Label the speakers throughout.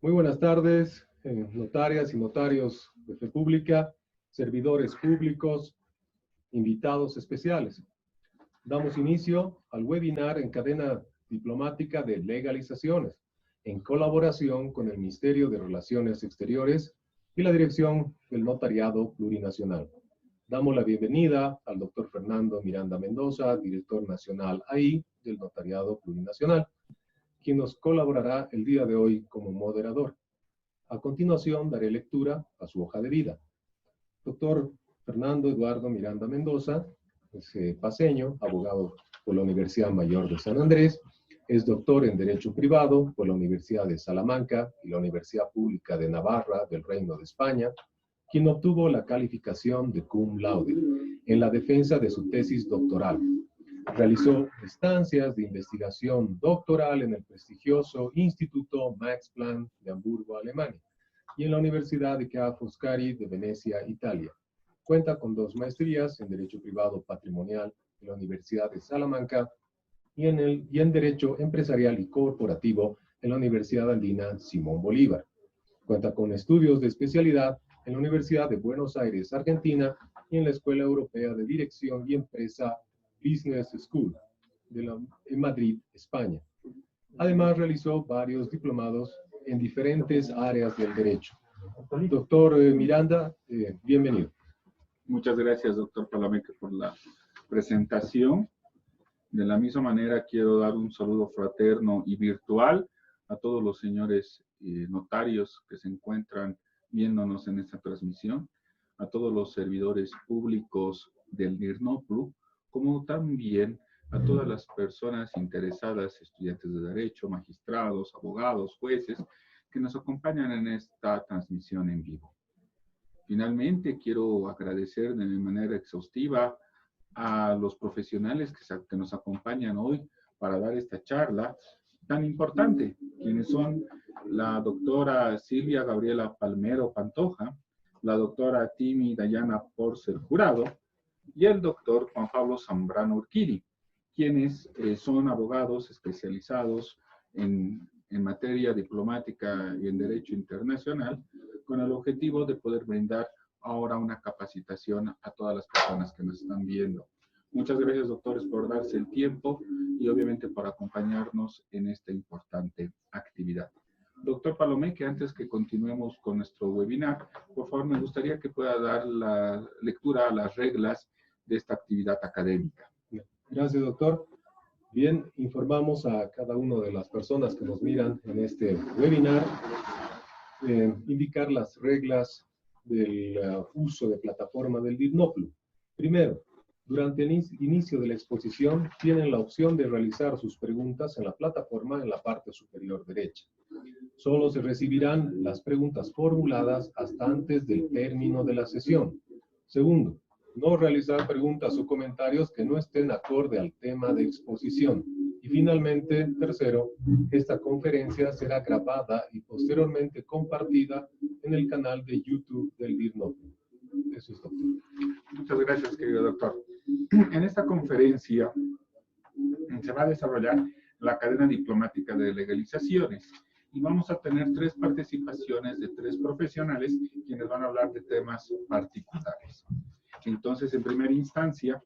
Speaker 1: Muy buenas tardes, notarias y notarios de fe pública, servidores públicos, invitados especiales. Damos inicio al webinar en cadena diplomática de legalizaciones, en colaboración con el Ministerio de Relaciones Exteriores y la Dirección del Notariado Plurinacional. Damos la bienvenida al doctor Fernando Miranda Mendoza, director nacional ahí del Notariado Plurinacional, quien nos colaborará el día de hoy como moderador. A continuación, daré lectura a su hoja de vida. Doctor Fernando Eduardo Miranda Mendoza es paceño, abogado por la Universidad Mayor de San Andrés, es doctor en Derecho Privado por la Universidad de Salamanca y la Universidad Pública de Navarra del Reino de España, quien obtuvo la calificación de cum laude en la defensa de su tesis doctoral. Realizó estancias de investigación doctoral en el prestigioso Instituto Max Planck de Hamburgo, Alemania, y en la Universidad de Ca' Foscari de Venecia, Italia. Cuenta con 2 maestrías en Derecho Privado Patrimonial en la Universidad de Salamanca y en Derecho Empresarial y Corporativo en la Universidad Andina Simón Bolívar. Cuenta con estudios de especialidad en la Universidad de Buenos Aires, Argentina, y en la Escuela Europea de Dirección y Empresa Business School en Madrid, España. Además, realizó varios diplomados en diferentes áreas del derecho. Doctor Miranda, bienvenido.
Speaker 2: Muchas gracias, doctor Palomeque, por la presentación. De la misma manera, quiero dar un saludo fraterno y virtual a todos los señores notarios que se encuentran viéndonos en esta transmisión, a todos los servidores públicos del NIRNOPLU, como también a todas las personas interesadas, estudiantes de derecho, magistrados, abogados, jueces, que nos acompañan en esta transmisión en vivo. Finalmente, quiero agradecer de manera exhaustiva a los profesionales que nos acompañan hoy para dar esta charla tan importante, quienes son la doctora Silvia Gabriela Palmero Pantoja, la doctora Timi Dayana Porcel Jurado y el doctor Juan Pablo Zambrano Urquidi, quienes son abogados especializados en materia diplomática y en derecho internacional, con el objetivo de poder brindar ahora una capacitación a todas las personas que nos están viendo. Muchas gracias, doctores, por darse el tiempo y obviamente por acompañarnos en esta importante actividad. Doctor Palomeque, antes que continuemos con nuestro webinar, por favor me gustaría que pueda dar la lectura a las reglas de esta actividad académica.
Speaker 1: Gracias, doctor. Bien, informamos a cada una de las personas que nos miran en este webinar, indicar las reglas del uso de plataforma del NIRNOPLU. Primero, durante el inicio de la exposición, tienen la opción de realizar sus preguntas en la plataforma en la parte superior derecha. Solo se recibirán las preguntas formuladas hasta antes del término de la sesión. Segundo, no realizar preguntas o comentarios que no estén acorde al tema de exposición. Y finalmente, tercero, esta conferencia será grabada y posteriormente compartida en el canal de YouTube del NIRNOPLU. Eso es, doctor.
Speaker 2: Muchas gracias, querido doctor. En esta conferencia se va a desarrollar la cadena diplomática de legalizaciones y vamos a tener 3 participaciones de 3 profesionales quienes van a hablar de temas particulares. Entonces, en primera instancia,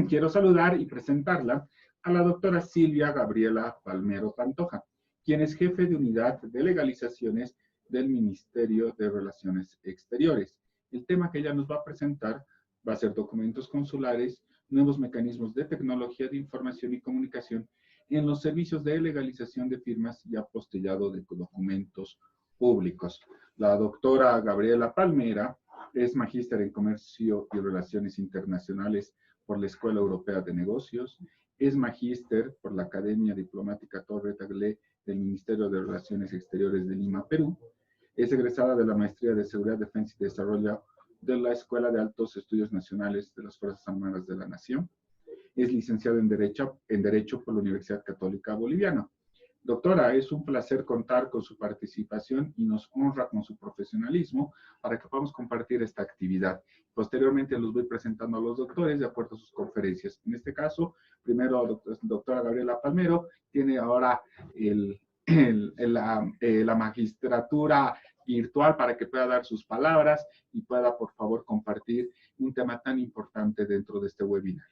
Speaker 2: quiero saludar y presentarla a la doctora Silvia Gabriela Palmero Pantoja, quien es jefe de unidad de legalizaciones del Ministerio de Relaciones Exteriores. El tema que ella nos va a presentar va a ser documentos consulares, nuevos mecanismos de tecnología de información y comunicación en los servicios de legalización de firmas y apostillado de documentos públicos. La doctora Gabriela Palmera es magíster en Comercio y Relaciones Internacionales por la Escuela Europea de Negocios, es magíster por la Academia Diplomática Torre Tagle del Ministerio de Relaciones Exteriores de Lima, Perú, es egresada de la Maestría de Seguridad, Defensa y Desarrollo de la Escuela de Altos Estudios Nacionales de las Fuerzas Armadas de la Nación, es licenciada en Derecho por la Universidad Católica Boliviana. Doctora, es un placer contar con su participación y nos honra con su profesionalismo para que podamos compartir esta actividad. Posteriormente los voy presentando a los doctores de acuerdo a sus conferencias. En este caso, primero, doctora Gabriela Palmero tiene ahora el la magistratura virtual para que pueda dar sus palabras y pueda, por favor, compartir un tema tan importante dentro de este webinar.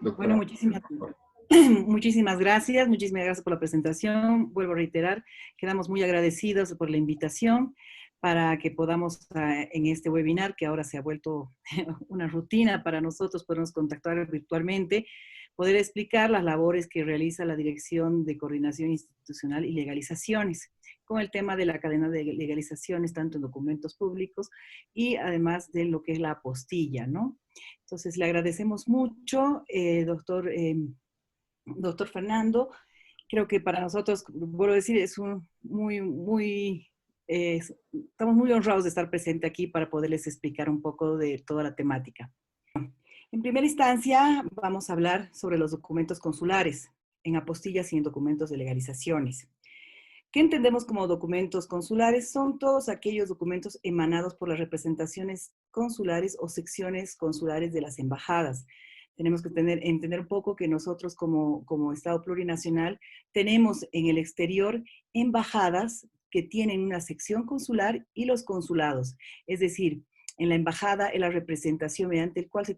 Speaker 2: Doctora,
Speaker 3: Bueno, muchísimas gracias por la presentación. Vuelvo a reiterar, quedamos muy agradecidos por la invitación para que podamos en este webinar, que ahora se ha vuelto una rutina para nosotros, podernos contactar virtualmente, poder explicar las labores que realiza la Dirección de Coordinación Institucional y Legalizaciones, con el tema de la cadena de legalizaciones, tanto en documentos públicos y además de lo que es la apostilla, ¿no? Entonces, le agradecemos mucho, doctor Fernando. Creo que para nosotros, vuelvo a decir, es estamos muy honrados de estar presente aquí para poderles explicar un poco de toda la temática. En primera instancia, vamos a hablar sobre los documentos consulares, en apostillas y en documentos de legalizaciones. ¿Qué entendemos como documentos consulares? Son todos aquellos documentos emanados por las representaciones consulares o secciones consulares de las embajadas. Tenemos que entender un poco que nosotros como Estado plurinacional tenemos en el exterior embajadas que tienen una sección consular y los consulados. Es decir, en la embajada es la representación mediante el cual se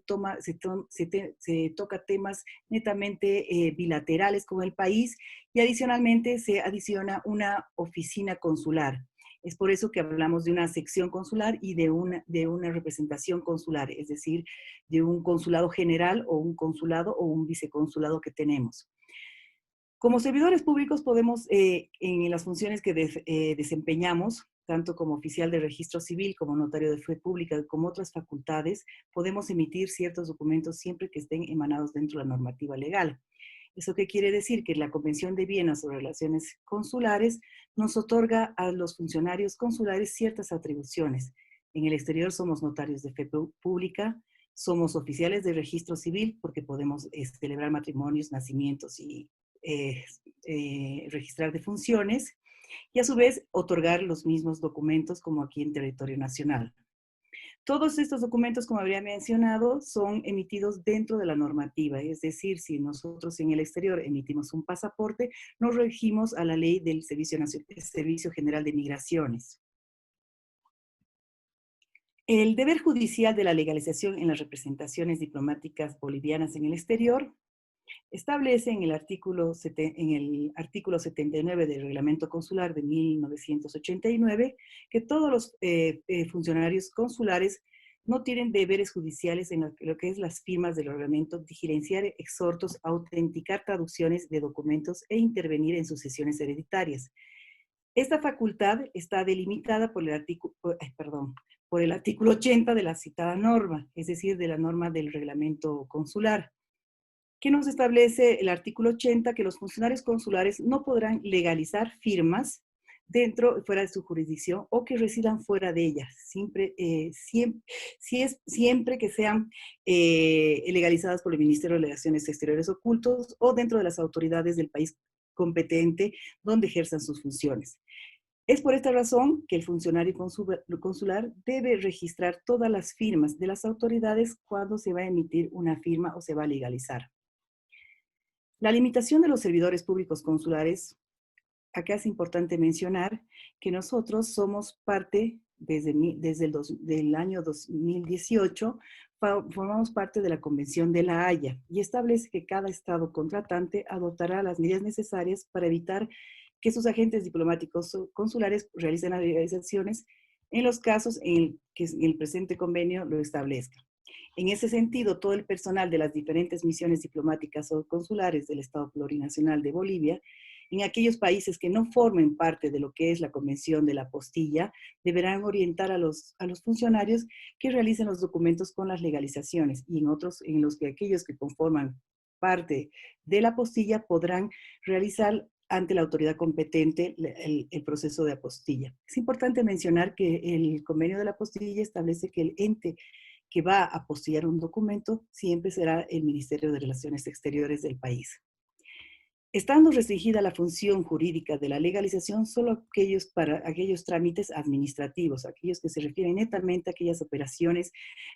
Speaker 3: toca temas netamente bilaterales con el país y adicionalmente se adiciona una oficina consular. Es por eso que hablamos de una sección consular y de una representación consular, es decir, de un consulado general o un consulado o un viceconsulado que tenemos. Como servidores públicos podemos, en las funciones que desempeñamos, tanto como oficial de registro civil, como notario de fe pública, como otras facultades, podemos emitir ciertos documentos siempre que estén emanados dentro de la normativa legal. ¿Eso qué quiere decir? Que la Convención de Viena sobre Relaciones Consulares nos otorga a los funcionarios consulares ciertas atribuciones. En el exterior somos notarios de fe pública, somos oficiales de registro civil porque podemos celebrar matrimonios, nacimientos y registrar defunciones, y a su vez otorgar los mismos documentos como aquí en territorio nacional. Todos estos documentos, como habría mencionado, son emitidos dentro de la normativa, es decir, si nosotros en el exterior emitimos un pasaporte, nos regimos a la ley del Servicio General de Migraciones. El deber judicial de la legalización en las representaciones diplomáticas bolivianas en el exterior establece en el artículo 79 del Reglamento Consular de 1989 que todos los funcionarios consulares no tienen deberes judiciales en lo que es las firmas del reglamento, diligenciar exhortos, autenticar traducciones de documentos e intervenir en sucesiones hereditarias. Esta facultad está delimitada por el artículo 80 de la citada norma, es decir, de la norma del reglamento consular, que nos establece el artículo 80 que los funcionarios consulares no podrán legalizar firmas dentro y fuera de su jurisdicción o que residan fuera de ella, siempre que sean legalizadas por el Ministerio de Relaciones Exteriores Ocultos o dentro de las autoridades del país competente donde ejerzan sus funciones. Es por esta razón que el funcionario consular debe registrar todas las firmas de las autoridades cuando se va a emitir una firma o se va a legalizar. La limitación de los servidores públicos consulares, acá es importante mencionar que nosotros somos parte, desde el año 2018, formamos parte de la Convención de La Haya y establece que cada Estado contratante adoptará las medidas necesarias para evitar que sus agentes diplomáticos consulares realicen las legalizaciones en los casos en que el presente convenio lo establezca. En ese sentido, todo el personal de las diferentes misiones diplomáticas o consulares del Estado Plurinacional de Bolivia, en aquellos países que no formen parte de lo que es la Convención de la Apostilla, deberán orientar a los funcionarios que realicen los documentos con las legalizaciones y en otros en los que aquellos que conforman parte de la apostilla podrán realizar ante la autoridad competente el proceso de apostilla. Es importante mencionar que el convenio de la apostilla establece que el ente que va a apostillar un documento siempre será el Ministerio de Relaciones Exteriores del país. Estando restringida la función jurídica de la legalización solo para aquellos trámites administrativos, aquellos que se refieren netamente a aquellas operaciones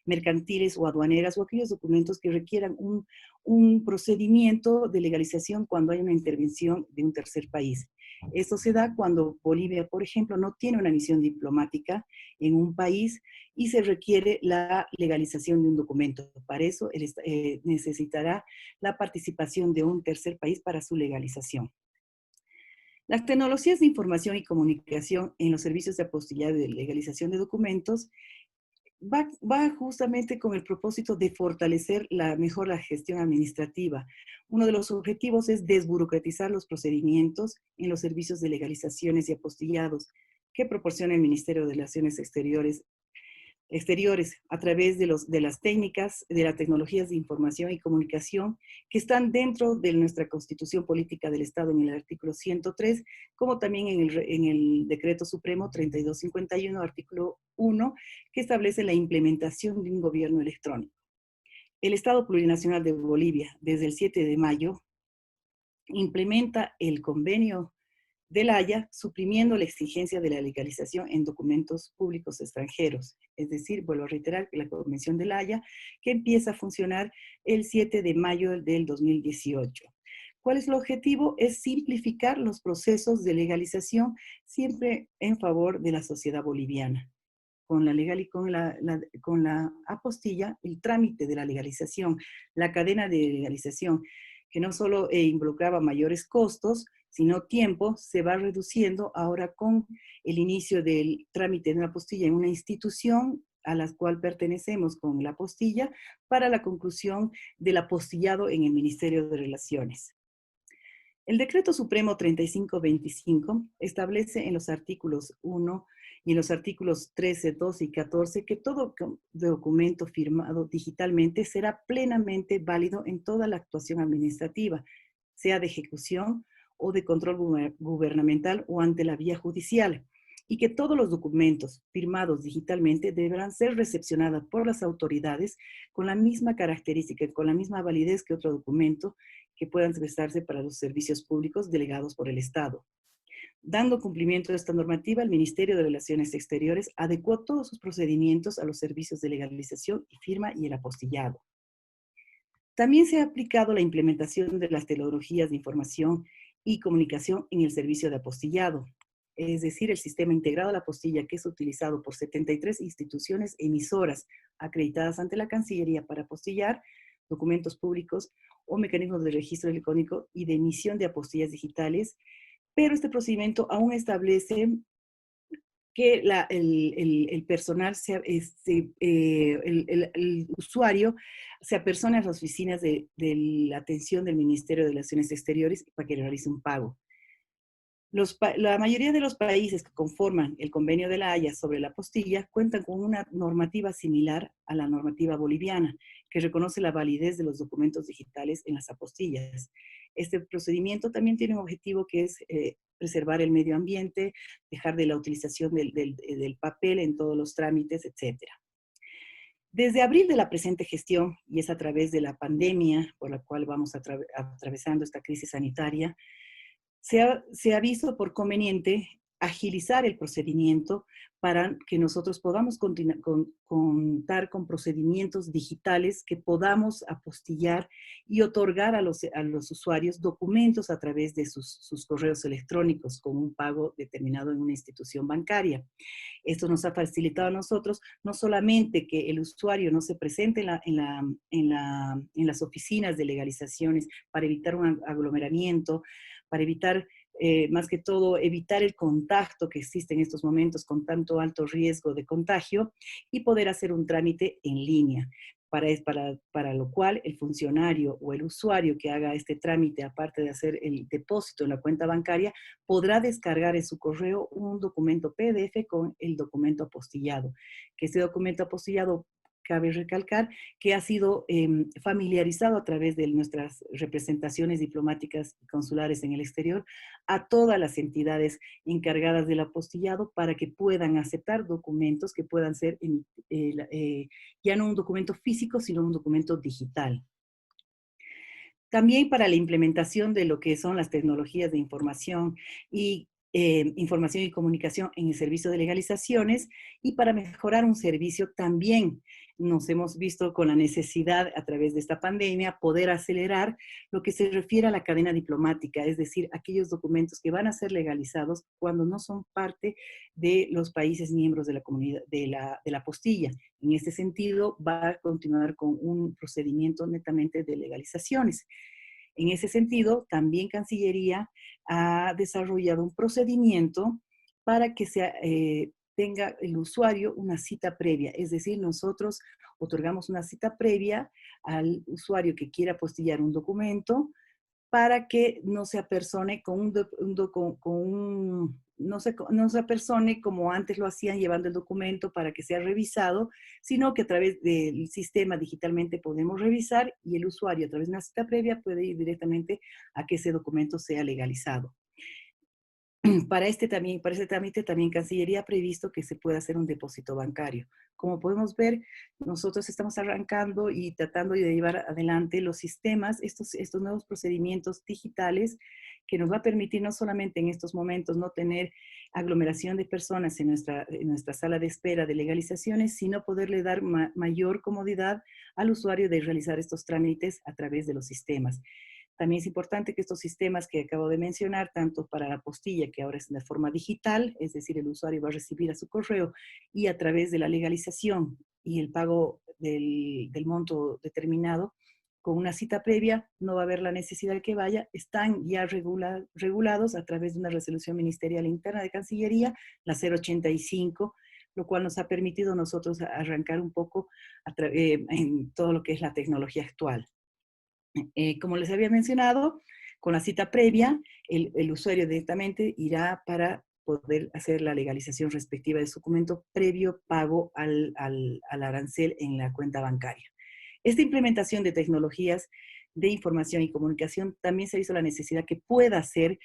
Speaker 3: mercantiles o aduaneras o aquellos documentos que requieran un procedimiento de legalización cuando hay una intervención de un tercer país. Esto se da cuando Bolivia, por ejemplo, no tiene una misión diplomática en un país y se requiere la legalización de un documento. Para eso necesitará la participación de un tercer país para su legalización. Las tecnologías de información y comunicación en los servicios de apostillado y de legalización de documentos va justamente con el propósito de fortalecer mejor la gestión administrativa. Uno de los objetivos es desburocratizar los procedimientos en los servicios de legalizaciones y apostillados que proporciona el Ministerio de Relaciones Exteriores a través de las técnicas, de las tecnologías de información y comunicación que están dentro de nuestra Constitución Política del Estado en el artículo 103, como también en el Decreto Supremo 3251, artículo 1, que establece la implementación de un gobierno electrónico. El Estado Plurinacional de Bolivia, desde el 7 de mayo, implementa el convenio de La Haya, suprimiendo la exigencia de la legalización en documentos públicos extranjeros. Es decir, vuelvo a reiterar que la Convención de La Haya, que empieza a funcionar el 7 de mayo del 2018. ¿Cuál es el objetivo? Es simplificar los procesos de legalización siempre en favor de la sociedad boliviana. Con la apostilla, el trámite de la legalización, la cadena de legalización, que no solo involucraba mayores costos, sino tiempo, se va reduciendo ahora con el inicio del trámite de una apostilla en una institución a la cual pertenecemos con la apostilla para la conclusión del apostillado en el Ministerio de Relaciones. El Decreto Supremo 3525 establece en los artículos 1 y en los artículos 13, 12 y 14 que todo documento firmado digitalmente será plenamente válido en toda la actuación administrativa, sea de ejecución o de control gubernamental o ante la vía judicial, y que todos los documentos firmados digitalmente deberán ser recepcionados por las autoridades con la misma característica, con la misma validez que otro documento que puedan prestarse para los servicios públicos delegados por el Estado. Dando cumplimiento a esta normativa, el Ministerio de Relaciones Exteriores adecuó todos sus procedimientos a los servicios de legalización y firma y el apostillado. También se ha aplicado la implementación de las tecnologías de información y comunicación en el servicio de apostillado, es decir, el sistema integrado de la apostilla que es utilizado por 73 instituciones emisoras acreditadas ante la Cancillería para apostillar documentos públicos o mecanismos de registro electrónico y de emisión de apostillas digitales, pero este procedimiento aún establece que el personal, el usuario, se apersone a las oficinas de la atención del Ministerio de Relaciones Exteriores para que realice un pago. La mayoría de los países que conforman el Convenio de La Haya sobre la apostilla cuentan con una normativa similar a la normativa boliviana, que reconoce la validez de los documentos digitales en las apostillas. Este procedimiento también tiene un objetivo que es preservar el medio ambiente, dejar de la utilización del papel en todos los trámites, etc. Desde abril de la presente gestión, y es a través de la pandemia por la cual vamos atravesando esta crisis sanitaria, se ha visto por conveniente agilizar el procedimiento para que nosotros podamos contar con procedimientos digitales que podamos apostillar y otorgar a los usuarios documentos a través de sus correos electrónicos con un pago determinado en una institución bancaria. Esto nos ha facilitado a nosotros no solamente que el usuario no se presente en las oficinas de legalizaciones para evitar un aglomeramiento, para evitar, más que todo, evitar el contacto que existe en estos momentos con tanto alto riesgo de contagio y poder hacer un trámite en línea. Para lo cual el funcionario o el usuario que haga este trámite, aparte de hacer el depósito en la cuenta bancaria, podrá descargar en su correo un documento PDF con el documento apostillado. Que este documento apostillado, cabe recalcar que ha sido familiarizado a través de nuestras representaciones diplomáticas y consulares en el exterior a todas las entidades encargadas del apostillado para que puedan aceptar documentos que puedan ser ya no un documento físico, sino un documento digital. También para la implementación de lo que son las tecnologías de información y información y comunicación en el servicio de legalizaciones, y para mejorar un servicio también nos hemos visto con la necesidad a través de esta pandemia poder acelerar lo que se refiere a la cadena diplomática, es decir, aquellos documentos que van a ser legalizados cuando no son parte de los países miembros de la comunidad de la apostilla. En este sentido, va a continuar con un procedimiento netamente de legalizaciones. En ese sentido, también Cancillería ha desarrollado un procedimiento para que tenga el usuario una cita previa. Es decir, nosotros otorgamos una cita previa al usuario que quiera apostillar un documento para que no se apersone no se apersone como antes lo hacían llevando el documento para que sea revisado, sino que a través del sistema digitalmente podemos revisar y el usuario a través de una cita previa puede ir directamente a que ese documento sea legalizado. Para este trámite también Cancillería ha previsto que se pueda hacer un depósito bancario. Como podemos ver, nosotros estamos arrancando y tratando de llevar adelante los sistemas, estos nuevos procedimientos digitales que nos va a permitir no solamente en estos momentos no tener aglomeración de personas en nuestra sala de espera de legalizaciones, sino poderle dar mayor comodidad al usuario de realizar estos trámites a través de los sistemas. También es importante que estos sistemas que acabo de mencionar, tanto para la apostilla, que ahora es de forma digital, es decir, el usuario va a recibir a su correo, y a través de la legalización y el pago del monto determinado, con una cita previa, no va a haber la necesidad de que vaya, están ya regulados a través de una resolución ministerial interna de Cancillería, la 085, lo cual nos ha permitido nosotros arrancar un poco en todo lo que es la tecnología actual. Como les había mencionado, con la cita previa, el usuario directamente irá para poder hacer la legalización respectiva de su documento previo pago al arancel en la cuenta bancaria. Esta implementación de tecnologías de información y comunicación también se hizo la necesidad que se pueda hacer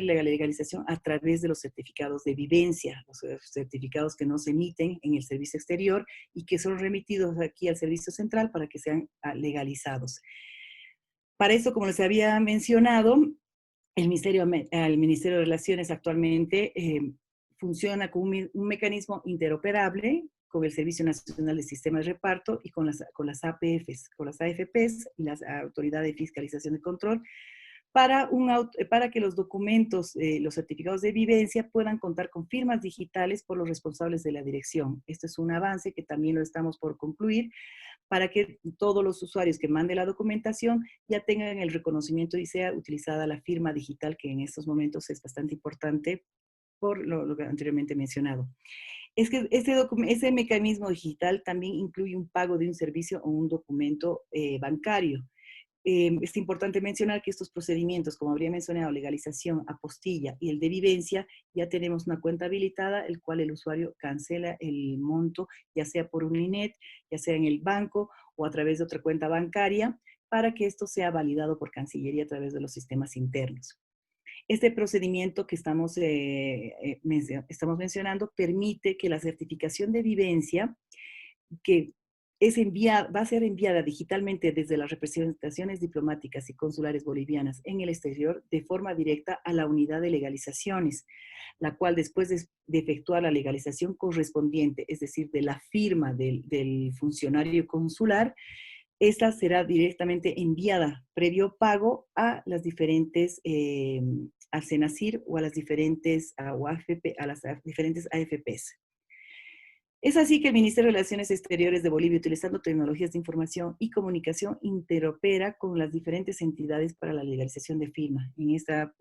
Speaker 3: la legalización a través de los certificados de vivencia, los certificados que no se emiten en el servicio exterior y que son remitidos aquí al servicio central para que sean legalizados. Para eso, como les había mencionado, el Ministerio de Relaciones actualmente funciona con un mecanismo interoperable con el Servicio Nacional de Sistemas de Reparto y con las APFs, con las AFPs y las Autoridades de Fiscalización y Control, para que los documentos, los certificados de vivencia puedan contar con firmas digitales por los responsables de la dirección. Esto es un avance que también lo estamos por concluir, para que todos los usuarios que manden la documentación ya tengan el reconocimiento y sea utilizada la firma digital, que en estos momentos es bastante importante por lo que anteriormente he mencionado. Es que ese mecanismo digital también incluye un pago de un servicio o un documento bancario. Es importante mencionar que estos procedimientos, como habría mencionado, legalización, apostilla y el de vivencia, ya tenemos una cuenta habilitada, el cual el usuario cancela el monto, ya sea por un INET, ya sea en el banco o a través de otra cuenta bancaria, para que esto sea validado por Cancillería a través de los sistemas internos. Este procedimiento que estamos mencionando permite que la certificación de vivencia, que va a ser enviada digitalmente desde las representaciones diplomáticas y consulares bolivianas en el exterior de forma directa a la unidad de legalizaciones, la cual después de efectuar la legalización correspondiente, es decir, de la firma del funcionario consular, esta será directamente enviada previo pago a las diferentes, al CENACIR o a las diferentes, a las diferentes AFPs. Es así que el Ministerio de Relaciones Exteriores de Bolivia, utilizando tecnologías de información y comunicación, interopera con las diferentes entidades para la legalización de firma. En esta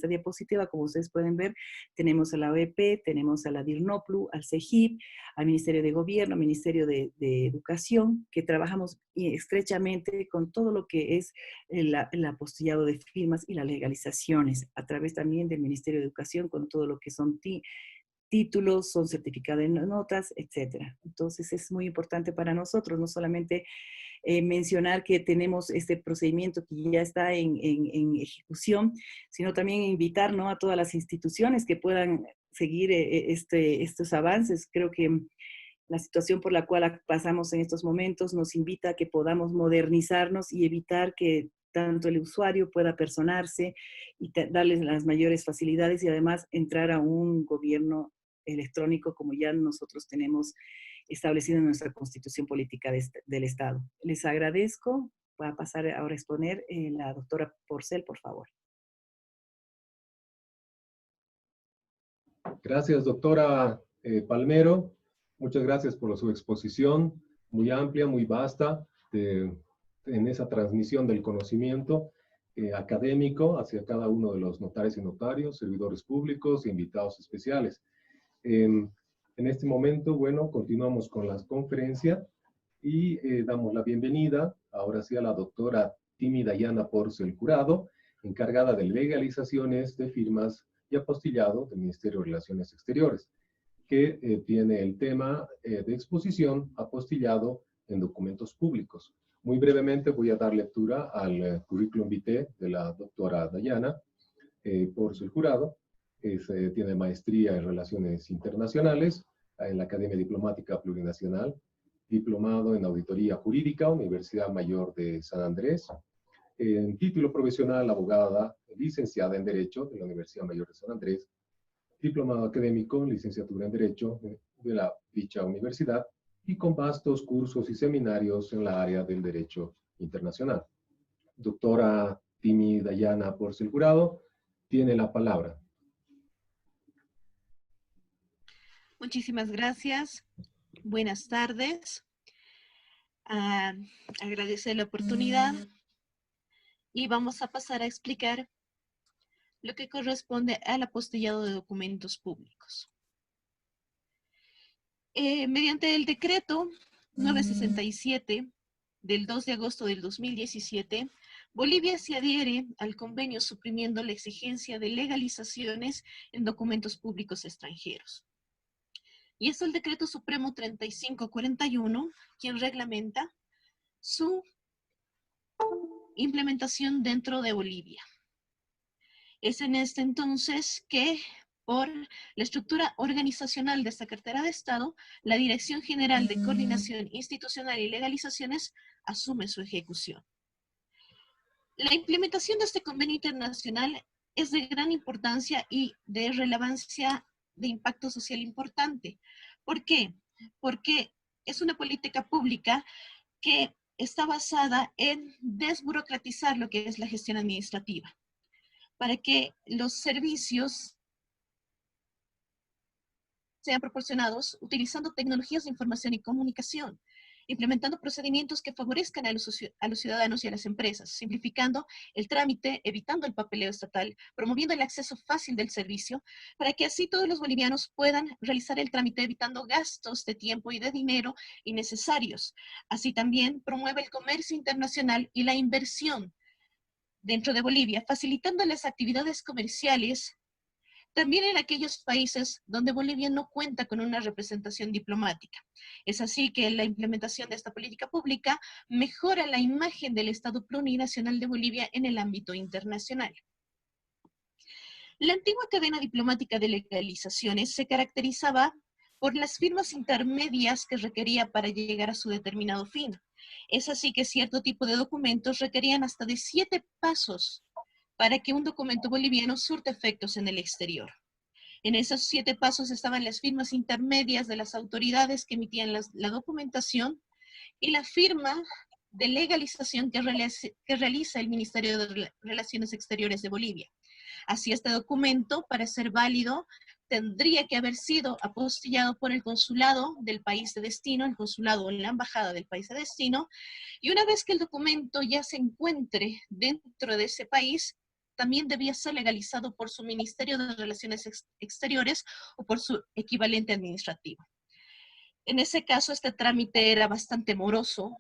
Speaker 3: diapositiva, como ustedes pueden ver, tenemos a la OEP, tenemos a la DIRNOPLU, al CEGIP, al Ministerio de Gobierno, al Ministerio de Educación, que trabajamos estrechamente con todo lo que es el apostillado de firmas y las legalizaciones, a través también del Ministerio de Educación, con todo lo que son títulos, son certificados de notas, etcétera. Entonces es muy importante para nosotros, no solamente mencionar que tenemos este procedimiento que ya está en ejecución, sino también invitar, ¿no?, a todas las instituciones que puedan seguir estos avances. Creo que la situación por la cual pasamos en estos momentos nos invita a que podamos modernizarnos y evitar que tanto el usuario pueda personarse y darles las mayores facilidades y además entrar a un gobierno electrónico como ya nosotros tenemos establecido en nuestra Constitución Política del Estado. Les agradezco. Voy a pasar ahora a exponer la doctora Porcel, por favor.
Speaker 1: Gracias, doctora Palmero. Muchas gracias por su exposición, muy amplia, muy vasta, en esa transmisión del conocimiento académico hacia cada uno de los notarios y notarios, servidores públicos e invitados especiales. En este momento, bueno, continuamos con la conferencia y damos la bienvenida ahora sí a la doctora Timi Dayana Porcel Jurado, encargada de legalizaciones de firmas y apostillado del Ministerio de Relaciones Exteriores, que tiene el tema de exposición apostillado en documentos públicos. Muy brevemente voy a dar lectura al currículum vitae de la doctora Dayana Porcel Jurado. Tiene maestría en Relaciones Internacionales en la Academia Diplomática Plurinacional, diplomado en Auditoría Jurídica, Universidad Mayor de San Andrés, en título profesional abogada, licenciada en Derecho de la Universidad Mayor de San Andrés, diplomado académico, licenciatura en Derecho de dicha universidad y con vastos cursos y seminarios en la área del Derecho Internacional. Doctora Timi Dayana Porcel Jurado, tiene la palabra.
Speaker 4: Muchísimas gracias. Buenas tardes. Agradecer la oportunidad y vamos a pasar a explicar lo que corresponde al apostillado de documentos públicos. Mediante el decreto 967 del 2 de agosto del 2017, Bolivia se adhiere al convenio suprimiendo la exigencia de legalizaciones en documentos públicos extranjeros. Y es el Decreto Supremo 3541 quien reglamenta su implementación dentro de Bolivia. Es en este entonces que, por la estructura organizacional de esta cartera de Estado, la Dirección General de Coordinación Institucional y Legalizaciones asume su ejecución. La implementación de este convenio internacional es de gran importancia y de relevancia de impacto social importante. ¿Por qué? Porque es una política pública que está basada en desburocratizar lo que es la gestión administrativa, para que los servicios sean proporcionados utilizando tecnologías de información y comunicación, implementando procedimientos que favorezcan a los ciudadanos y a las empresas, simplificando el trámite, evitando el papeleo estatal, promoviendo el acceso fácil del servicio, para que así todos los bolivianos puedan realizar el trámite, evitando gastos de tiempo y de dinero innecesarios. Así también promueve el comercio internacional y la inversión dentro de Bolivia, facilitando las actividades comerciales también en aquellos países donde Bolivia no cuenta con una representación diplomática. Es así que la implementación de esta política pública mejora la imagen del Estado plurinacional de Bolivia en el ámbito internacional. La antigua cadena diplomática de legalizaciones se caracterizaba por las firmas intermedias que requería para llegar a su determinado fin. Es así que cierto tipo de documentos requerían hasta de 7 pasos para que un documento boliviano surta efectos en el exterior. En esos 7 pasos estaban las firmas intermedias de las autoridades que emitían la documentación y la firma de legalización que realiza el Ministerio de Relaciones Exteriores de Bolivia. Así, este documento, para ser válido, tendría que haber sido apostillado por el consulado del país de destino, el consulado o la embajada del país de destino, y una vez que el documento ya se encuentre dentro de ese país, también debía ser legalizado por su Ministerio de Relaciones Exteriores o por su equivalente administrativo. En ese caso, este trámite era bastante moroso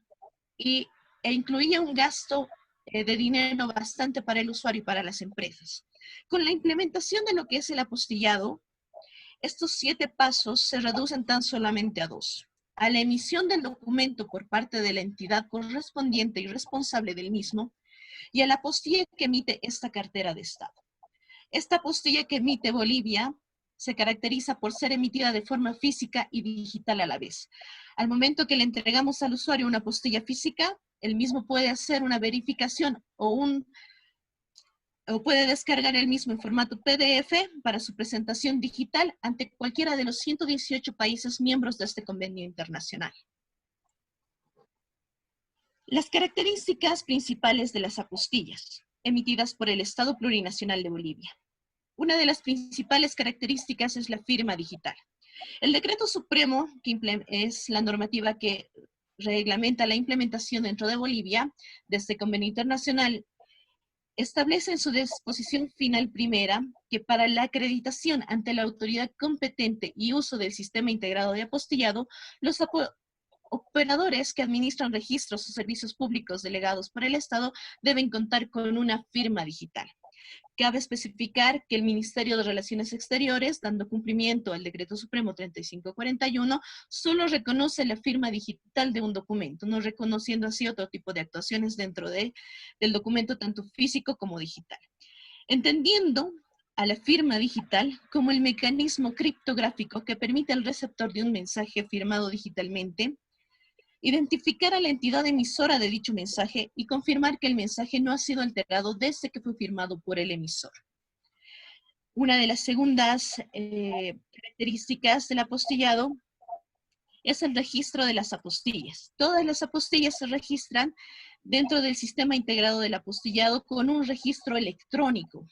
Speaker 4: e incluía un gasto de dinero bastante para el usuario y para las empresas. Con la implementación de lo que es el apostillado, estos 7 pasos se reducen tan solamente a 2. A la emisión del documento por parte de la entidad correspondiente y responsable del mismo, y a la apostilla que emite esta cartera de Estado. Esta apostilla que emite Bolivia se caracteriza por ser emitida de forma física y digital a la vez. Al momento que le entregamos al usuario una apostilla física, el mismo puede hacer una verificación o puede descargar el mismo en formato PDF para su presentación digital ante cualquiera de los 118 países miembros de este convenio internacional. Las características principales de las apostillas emitidas por el Estado Plurinacional de Bolivia. Una de las principales características es la firma digital. El Decreto Supremo, que es la normativa que reglamenta la implementación dentro de Bolivia de este convenio internacional, establece en su disposición final primera que para la acreditación ante la autoridad competente y uso del sistema integrado de apostillado, los operadores que administran registros o servicios públicos delegados por el Estado deben contar con una firma digital. Cabe especificar que el Ministerio de Relaciones Exteriores, dando cumplimiento al Decreto Supremo 3541, solo reconoce la firma digital de un documento, no reconociendo así otro tipo de actuaciones dentro del documento, tanto físico como digital. Entendiendo a la firma digital como el mecanismo criptográfico que permite al receptor de un mensaje firmado digitalmente identificar a la entidad emisora de dicho mensaje y confirmar que el mensaje no ha sido alterado desde que fue firmado por el emisor. Una de las segundas características del apostillado es el registro de las apostillas. Todas las apostillas se registran dentro del sistema integrado del apostillado con un registro electrónico.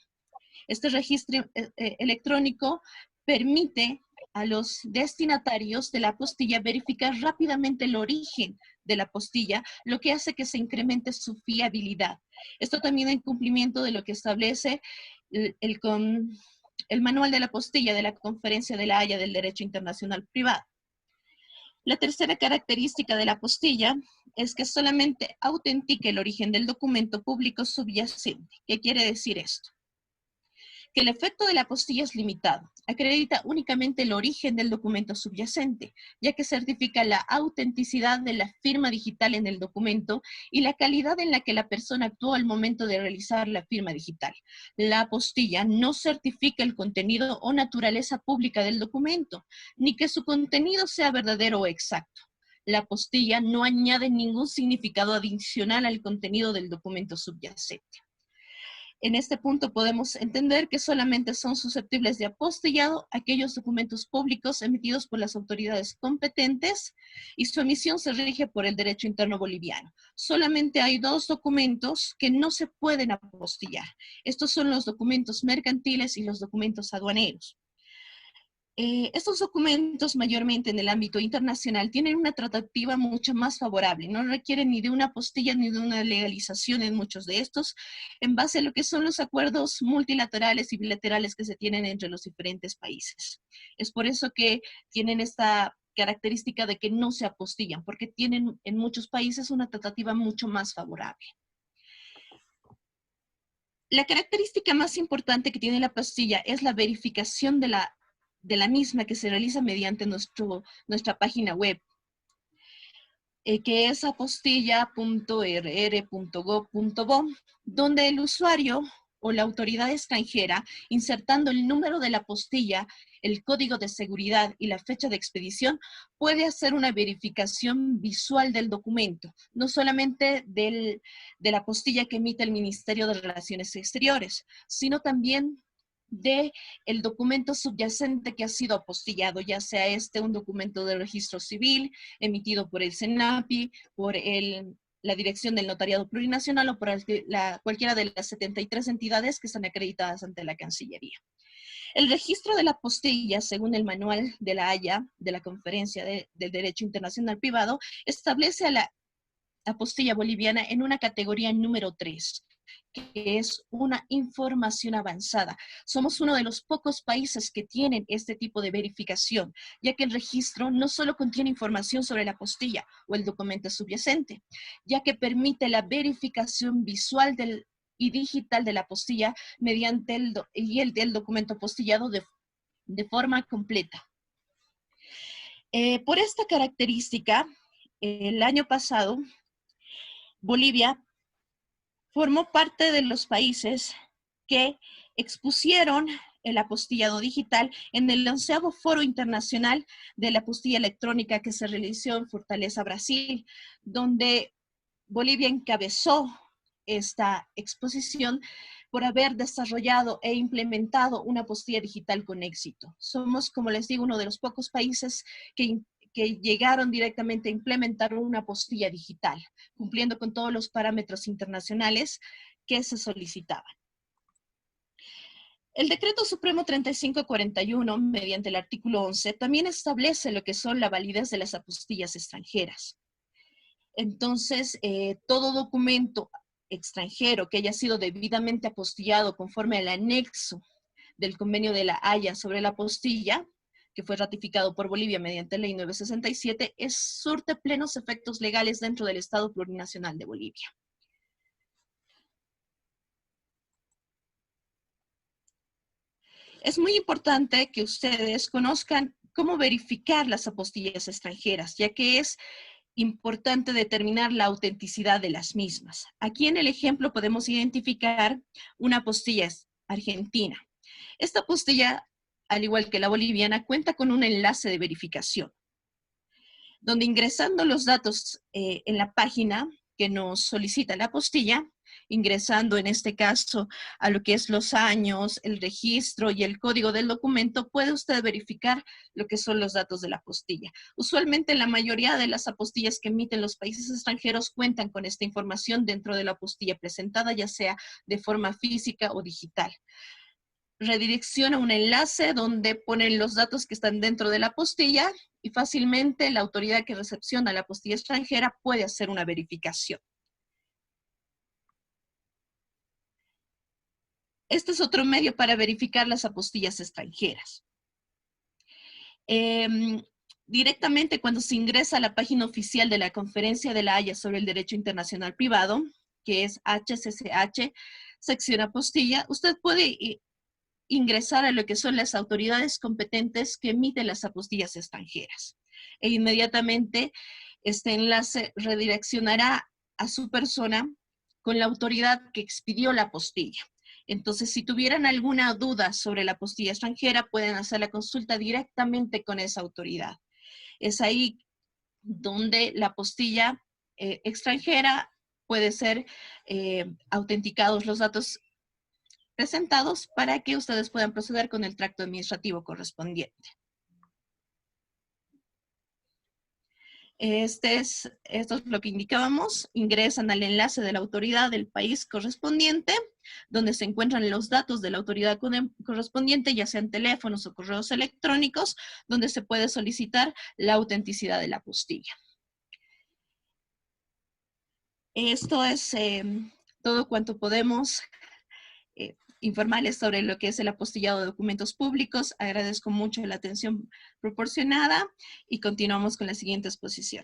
Speaker 4: Este registro electrónico permite a los destinatarios de la apostilla verificar rápidamente el origen de la apostilla, lo que hace que se incremente su fiabilidad. Esto también en cumplimiento de lo que establece el manual de la apostilla de la Conferencia de la Haya del Derecho Internacional Privado. La tercera característica de la apostilla es que solamente autentica el origen del documento público subyacente. ¿Qué quiere decir esto? Que el efecto de la apostilla es limitado. Acredita únicamente el origen del documento subyacente, ya que certifica la autenticidad de la firma digital en el documento y la calidad en la que la persona actuó al momento de realizar la firma digital. La apostilla no certifica el contenido o naturaleza pública del documento, ni que su contenido sea verdadero o exacto. La apostilla no añade ningún significado adicional al contenido del documento subyacente. En este punto podemos entender que solamente son susceptibles de apostillado aquellos documentos públicos emitidos por las autoridades competentes y su emisión se rige por el derecho interno boliviano. Solamente hay dos documentos que no se pueden apostillar. Estos son los documentos mercantiles y los documentos aduaneros. Estos documentos, mayormente en el ámbito internacional, tienen una tratativa mucho más favorable. No requieren ni de una apostilla ni de una legalización en muchos de estos, en base a lo que son los acuerdos multilaterales y bilaterales que se tienen entre los diferentes países. Es por eso que tienen esta característica de que no se apostillan, porque tienen en muchos países una tratativa mucho más favorable. La característica más importante que tiene la apostilla es la verificación de la misma, que se realiza mediante nuestra página web, que es apostilla.rr.gov.bo, donde el usuario o la autoridad extranjera, insertando el número de la apostilla, el código de seguridad y la fecha de expedición, puede hacer una verificación visual del documento, no solamente de la apostilla que emite el Ministerio de Relaciones Exteriores, sino también del documento subyacente que ha sido apostillado, ya sea un documento de registro civil emitido por el SENAPI, por la Dirección del Notariado Plurinacional o por cualquiera de las 73 entidades que están acreditadas ante la Cancillería. El registro de la apostilla, según el manual de la Haya, de la Conferencia del Derecho Internacional Privado, establece a la apostilla boliviana en una categoría número 3, que es una información avanzada. Somos uno de los pocos países que tienen este tipo de verificación, ya que el registro no solo contiene información sobre la apostilla o el documento subyacente, ya que permite la verificación visual y digital de la apostilla mediante el documento apostillado de forma completa. Por esta característica, el año pasado, Bolivia formó parte de los países que expusieron el apostillado digital en el 11º Foro Internacional de la Apostilla Electrónica que se realizó en Fortaleza, Brasil, donde Bolivia encabezó esta exposición por haber desarrollado e implementado una apostilla digital con éxito. Somos, como les digo, uno de los pocos países que llegaron directamente a implementar una apostilla digital, cumpliendo con todos los parámetros internacionales que se solicitaban. El Decreto Supremo 3541, mediante el artículo 11, también establece lo que son la validez de las apostillas extranjeras. Entonces, todo documento extranjero que haya sido debidamente apostillado conforme al anexo del Convenio de la Haya sobre la apostilla, que fue ratificado por Bolivia mediante Ley 967, surte plenos efectos legales dentro del Estado Plurinacional de Bolivia. Es muy importante que ustedes conozcan cómo verificar las apostillas extranjeras, ya que es importante determinar la autenticidad de las mismas. Aquí en el ejemplo podemos identificar una apostilla argentina. Esta apostilla, al igual que la boliviana, cuenta con un enlace de verificación, donde ingresando los datos en la página que nos solicita la apostilla, ingresando en este caso a lo que es los años, el registro y el código del documento, puede usted verificar lo que son los datos de la apostilla. Usualmente la mayoría de las apostillas que emiten los países extranjeros cuentan con esta información dentro de la apostilla presentada, ya sea de forma física o digital. Redirecciona un enlace donde ponen los datos que están dentro de la apostilla y fácilmente la autoridad que recepciona la apostilla extranjera puede hacer una verificación. Este es otro medio para verificar las apostillas extranjeras. Directamente cuando se ingresa a la página oficial de la Conferencia de la Haya sobre el Derecho Internacional Privado, que es HCCH, sección apostilla, usted puede ingresar a lo que son las autoridades competentes que emiten las apostillas extranjeras. E inmediatamente este enlace redireccionará a su persona con la autoridad que expidió la apostilla. Entonces, si tuvieran alguna duda sobre la apostilla extranjera, pueden hacer la consulta directamente con esa autoridad. Es ahí donde la apostilla extranjera puede ser autenticados los datos presentados para que ustedes puedan proceder con el tracto administrativo correspondiente. Esto es lo que indicábamos. Ingresan al enlace de la autoridad del país correspondiente, donde se encuentran los datos de la autoridad correspondiente, ya sean teléfonos o correos electrónicos, donde se puede solicitar la autenticidad de la apostilla. Esto es todo cuanto podemos informarles sobre lo que es el apostillado de documentos públicos. Agradezco mucho la atención proporcionada y continuamos con la siguiente exposición.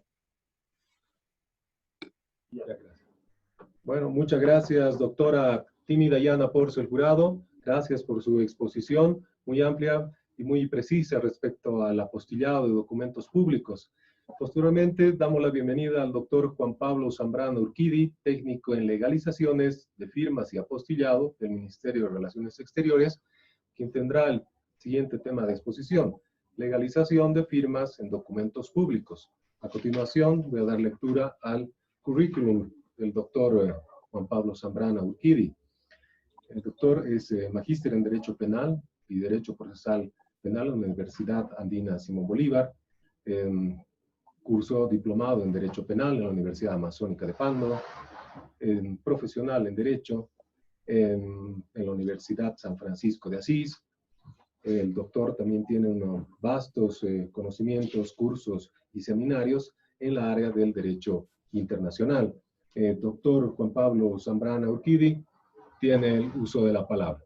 Speaker 1: Bueno, muchas gracias, doctora Tini Dayana Porcel Jurado. Gracias por su exposición muy amplia y muy precisa respecto al apostillado de documentos públicos. Posteriormente, damos la bienvenida al doctor Juan Pablo Zambrano Urquidi, técnico en legalizaciones de firmas y apostillado del Ministerio de Relaciones Exteriores, quien tendrá el siguiente tema de exposición: legalización de firmas en documentos públicos. A continuación, voy a dar lectura al currículum del doctor Juan Pablo Zambrano Urquidi. El doctor es magíster en Derecho Penal y Derecho Procesal Penal en la Universidad Andina Simón Bolívar. Cursó diplomado en Derecho Penal en la Universidad Amazónica de Pando, profesional en Derecho en la Universidad San Francisco de Asís. El doctor también tiene unos vastos conocimientos, cursos y seminarios en la área del Derecho Internacional. Doctor Juan Pablo Zambrano Urquidi tiene el uso de la palabra.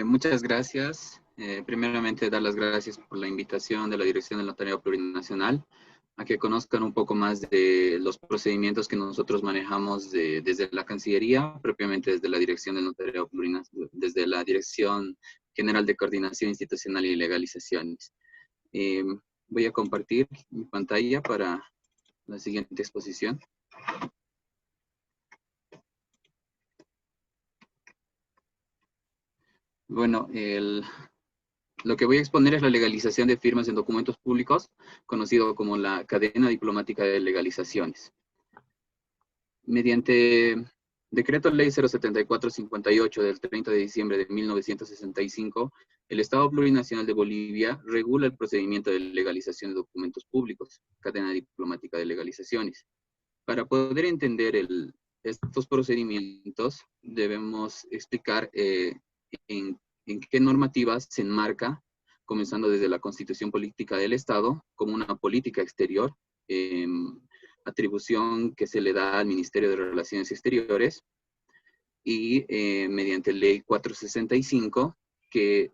Speaker 5: Muchas gracias. Primeramente, dar las gracias por la invitación de la Dirección del Notariado Plurinacional a que conozcan un poco más de los procedimientos que nosotros manejamos desde la Cancillería, propiamente desde la Dirección del Notariado Plurinacional, desde la Dirección General de Coordinación Institucional y Legalizaciones. Voy a compartir mi pantalla para la siguiente exposición. Bueno, lo que voy a exponer es la legalización de firmas en documentos públicos, conocido como la cadena diplomática de legalizaciones. Mediante Decreto Ley 074/58 del 30 de diciembre de 1965, el Estado Plurinacional de Bolivia regula el procedimiento de legalización de documentos públicos, cadena diplomática de legalizaciones. Para poder entender estos procedimientos, debemos explicar en qué normativas se enmarca, comenzando desde la Constitución Política del Estado, como una política exterior, atribución que se le da al Ministerio de Relaciones Exteriores, y mediante Ley 465, que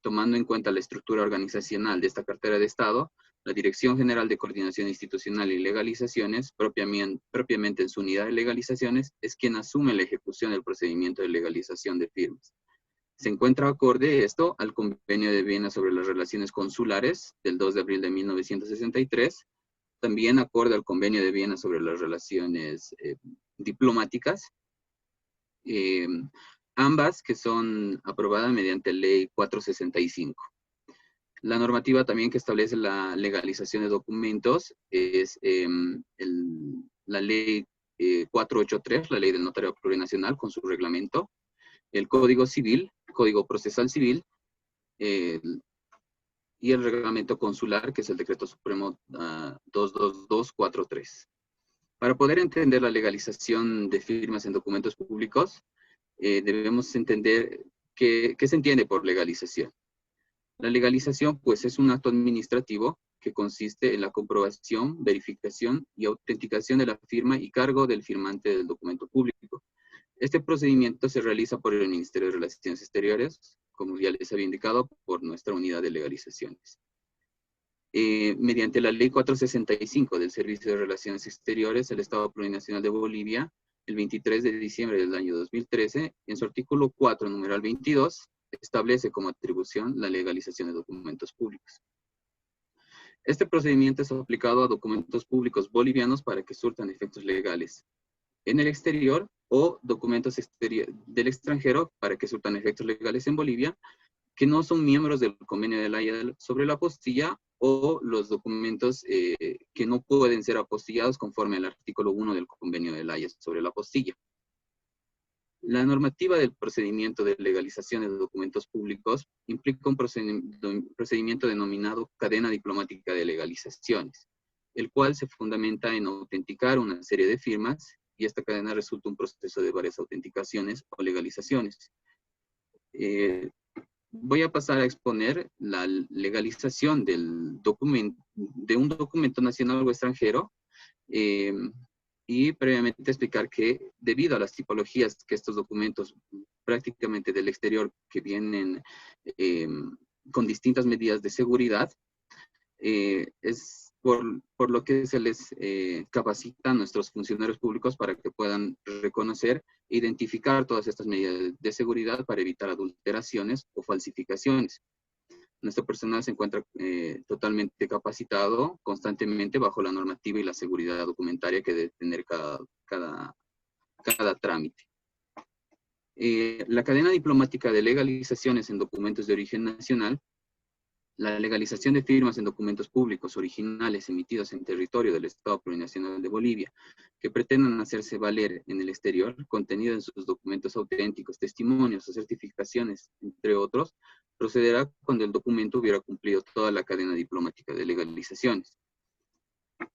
Speaker 5: tomando en cuenta la estructura organizacional de esta cartera de Estado, la Dirección General de Coordinación Institucional y Legalizaciones, propiamente en su unidad de legalizaciones, es quien asume la ejecución del procedimiento de legalización de firmas. Se encuentra acorde esto al Convenio de Viena sobre las Relaciones Consulares del 2 de abril de 1963, también acorde al Convenio de Viena sobre las Relaciones Diplomáticas, ambas que son aprobadas mediante Ley 465. La normativa también que establece la legalización de documentos es la Ley 483, la Ley del Notario Plurinacional con su reglamento, el Código Civil, Código Procesal Civil, y el reglamento consular, que es el Decreto Supremo 22243. Para poder entender la legalización de firmas en documentos públicos, debemos entender qué se entiende por legalización. La legalización, pues, es un acto administrativo que consiste en la comprobación, verificación y autenticación de la firma y cargo del firmante del documento público. Este procedimiento se realiza por el Ministerio de Relaciones Exteriores, como ya les había indicado, por nuestra unidad de legalizaciones. Mediante la Ley 465 del Servicio de Relaciones Exteriores, el Estado Plurinacional de Bolivia, el 23 de diciembre del año 2013, en su artículo 4, numeral 22, establece como atribución la legalización de documentos públicos. Este procedimiento es aplicado a documentos públicos bolivianos para que surtan efectos legales en el exterior o documentos del extranjero para que surtan efectos legales en Bolivia que no son miembros del Convenio de La Haya sobre la apostilla o los documentos que no pueden ser apostillados conforme al artículo 1 del Convenio de La Haya sobre la apostilla. La normativa del procedimiento de legalización de documentos públicos implica un procedimiento denominado cadena diplomática de legalizaciones, el cual se fundamenta en autenticar una serie de firmas y esta cadena resulta un proceso de varias autenticaciones o legalizaciones. Voy a pasar a exponer la legalización de un documento nacional o extranjero y previamente explicar que debido a las tipologías que estos documentos prácticamente del exterior que vienen con distintas medidas de seguridad, es por lo que se les capacita a nuestros funcionarios públicos para que puedan reconocer e identificar todas estas medidas de seguridad para evitar adulteraciones o falsificaciones. Nuestro personal se encuentra totalmente capacitado constantemente bajo la normativa y la seguridad documentaria que debe tener cada trámite. La cadena diplomática de legalizaciones en documentos de origen nacional, la legalización de firmas en documentos públicos originales emitidos en territorio del Estado Plurinacional de Bolivia que pretendan hacerse valer en el exterior, contenido en sus documentos auténticos, testimonios o certificaciones, entre otros, procederá cuando el documento hubiera cumplido toda la cadena diplomática de legalizaciones.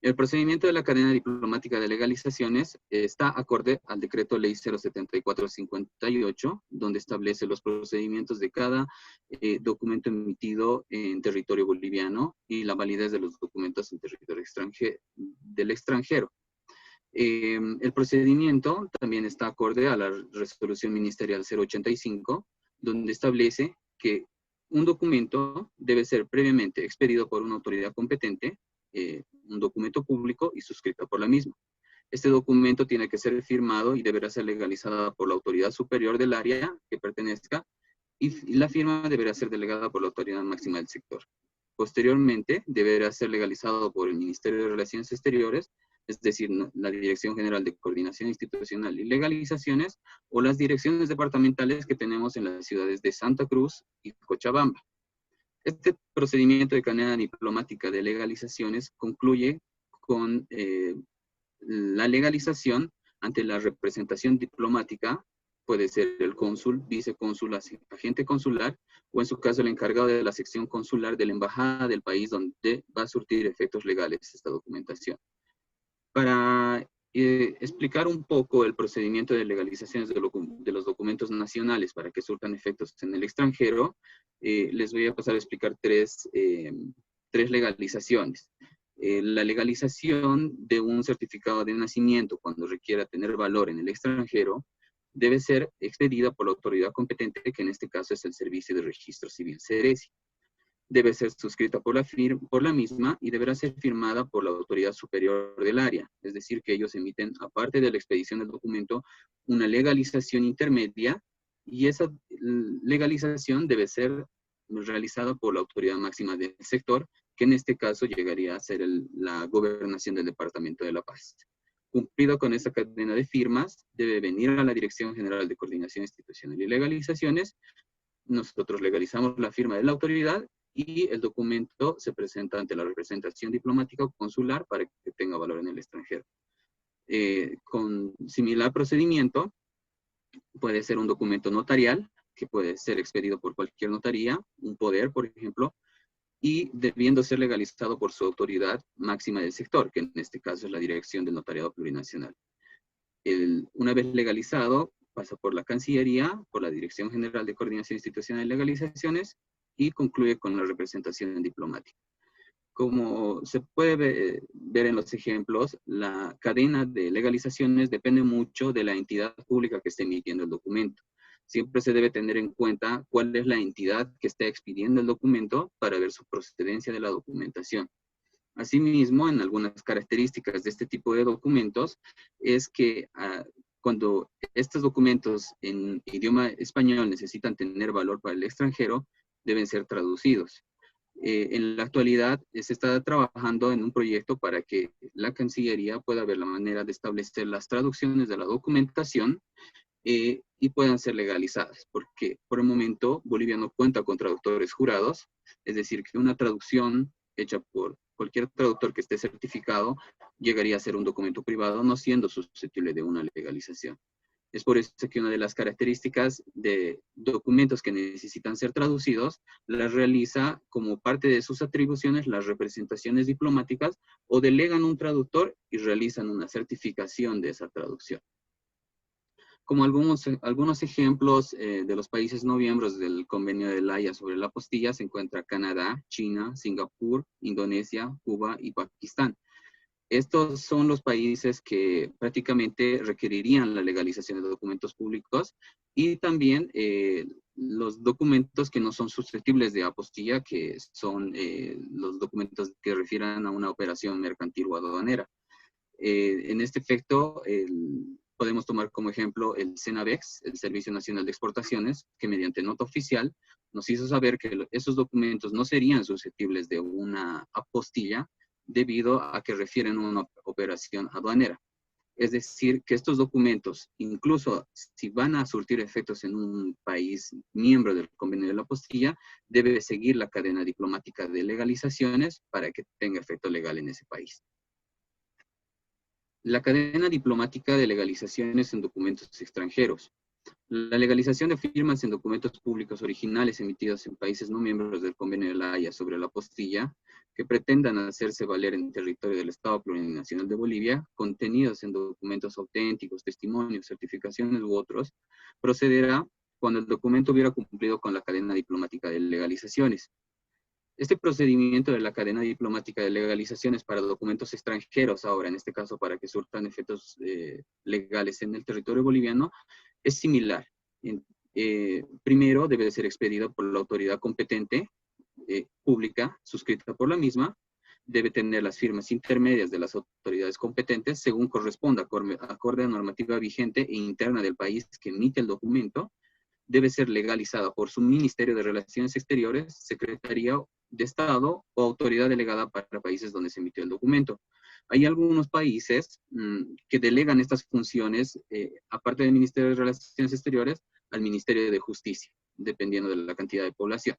Speaker 5: El procedimiento de la cadena diplomática de legalizaciones está acorde al Decreto Ley 074/58, donde establece los procedimientos de cada documento emitido en territorio boliviano y la validez de los documentos en territorio del extranjero. El procedimiento también está acorde a la Resolución Ministerial 085, donde establece que un documento debe ser previamente expedido por una autoridad competente, un documento público y suscrito por la misma. Este documento tiene que ser firmado y deberá ser legalizado por la autoridad superior del área que pertenezca y la firma deberá ser delegada por la autoridad máxima del sector. Posteriormente, deberá ser legalizado por el Ministerio de Relaciones Exteriores, es decir, la Dirección General de Coordinación Institucional y Legalizaciones o las direcciones departamentales que tenemos en las ciudades de Santa Cruz y Cochabamba. Este procedimiento de cadena diplomática de legalizaciones concluye con la legalización ante la representación diplomática, puede ser el cónsul, vicecónsul, agente consular, o en su caso el encargado de la sección consular de la embajada del país donde va a surtir efectos legales esta documentación. Para explicar un poco el procedimiento de legalizaciones de los documentos nacionales para que surtan efectos en el extranjero, les voy a pasar a explicar tres legalizaciones. La legalización de un certificado de nacimiento cuando requiera tener valor en el extranjero debe ser expedida por la autoridad competente, que en este caso es el Servicio de Registro Civil, SERECI. Debe ser suscrita por la misma y deberá ser firmada por la autoridad superior del área. Es decir, que ellos emiten, aparte de la expedición del documento, una legalización intermedia, y esa legalización debe ser realizada por la autoridad máxima del sector, que en este caso llegaría a ser la gobernación del Departamento de La Paz. Cumplido con esta cadena de firmas, debe venir a la Dirección General de Coordinación Institucional y Legalizaciones. Nosotros legalizamos la firma de la autoridad y el documento se presenta ante la representación diplomática o consular para que tenga valor en el extranjero. Con similar procedimiento, puede ser un documento notarial, que puede ser expedido por cualquier notaría, un poder, por ejemplo, y debiendo ser legalizado por su autoridad máxima del sector, que en este caso es la Dirección del Notariado Plurinacional. Una vez legalizado, pasa por la Cancillería, por la Dirección General de Coordinación Institucional y Legalizaciones, y concluye con la representación diplomática. Como se puede ver en los ejemplos, la cadena de legalizaciones depende mucho de la entidad pública que esté emitiendo el documento. Siempre se debe tener en cuenta cuál es la entidad que está expidiendo el documento para ver su procedencia de la documentación. Asimismo, en algunas características de este tipo de documentos es que cuando estos documentos en idioma español necesitan tener valor para el extranjero, deben ser traducidos. En la actualidad se está trabajando en un proyecto para que la Cancillería pueda ver la manera de establecer las traducciones de la documentación y puedan ser legalizadas, porque por el momento Bolivia no cuenta con traductores jurados, es decir, que una traducción hecha por cualquier traductor que esté certificado llegaría a ser un documento privado, no siendo susceptible de una legalización. Es por eso que una de las características de documentos que necesitan ser traducidos las realiza como parte de sus atribuciones las representaciones diplomáticas, o delegan un traductor y realizan una certificación de esa traducción. Como algunos ejemplos de los países no miembros del Convenio de La Haya sobre la apostilla, se encuentra Canadá, China, Singapur, Indonesia, Cuba y Pakistán. Estos son los países que prácticamente requerirían la legalización de documentos públicos, y también los documentos que no son susceptibles de apostilla, que son los documentos que refieran a una operación mercantil o aduanera. En este efecto, podemos tomar como ejemplo el SENAVEX, el Servicio Nacional de Exportaciones, que mediante nota oficial nos hizo saber que esos documentos no serían susceptibles de una apostilla debido a que refieren a una operación aduanera. Es decir, que estos documentos, incluso si van a surtir efectos en un país miembro del Convenio de la Apostilla, debe seguir la cadena diplomática de legalizaciones para que tenga efecto legal en ese país. La cadena diplomática de legalizaciones en documentos extranjeros. La legalización de firmas en documentos públicos originales emitidos en países no miembros del Convenio de La Haya sobre la apostilla, que pretendan hacerse valer en territorio del Estado Plurinacional de Bolivia, contenidos en documentos auténticos, testimonios, certificaciones u otros, procederá cuando el documento hubiera cumplido con la cadena diplomática de legalizaciones. Este procedimiento de la cadena diplomática de legalizaciones para documentos extranjeros, ahora en este caso para que surtan efectos legales en el territorio boliviano, es similar. Primero debe ser expedido por la autoridad competente pública, suscrita por la misma, debe tener las firmas intermedias de las autoridades competentes según corresponda, acorde a normativa vigente e interna del país que emite el documento, debe ser legalizada por su Ministerio de Relaciones Exteriores, Secretaría de Estado o autoridad delegada para países donde se emitió el documento. Hay algunos países que delegan estas funciones, aparte del Ministerio de Relaciones Exteriores, al Ministerio de Justicia, dependiendo de la cantidad de población.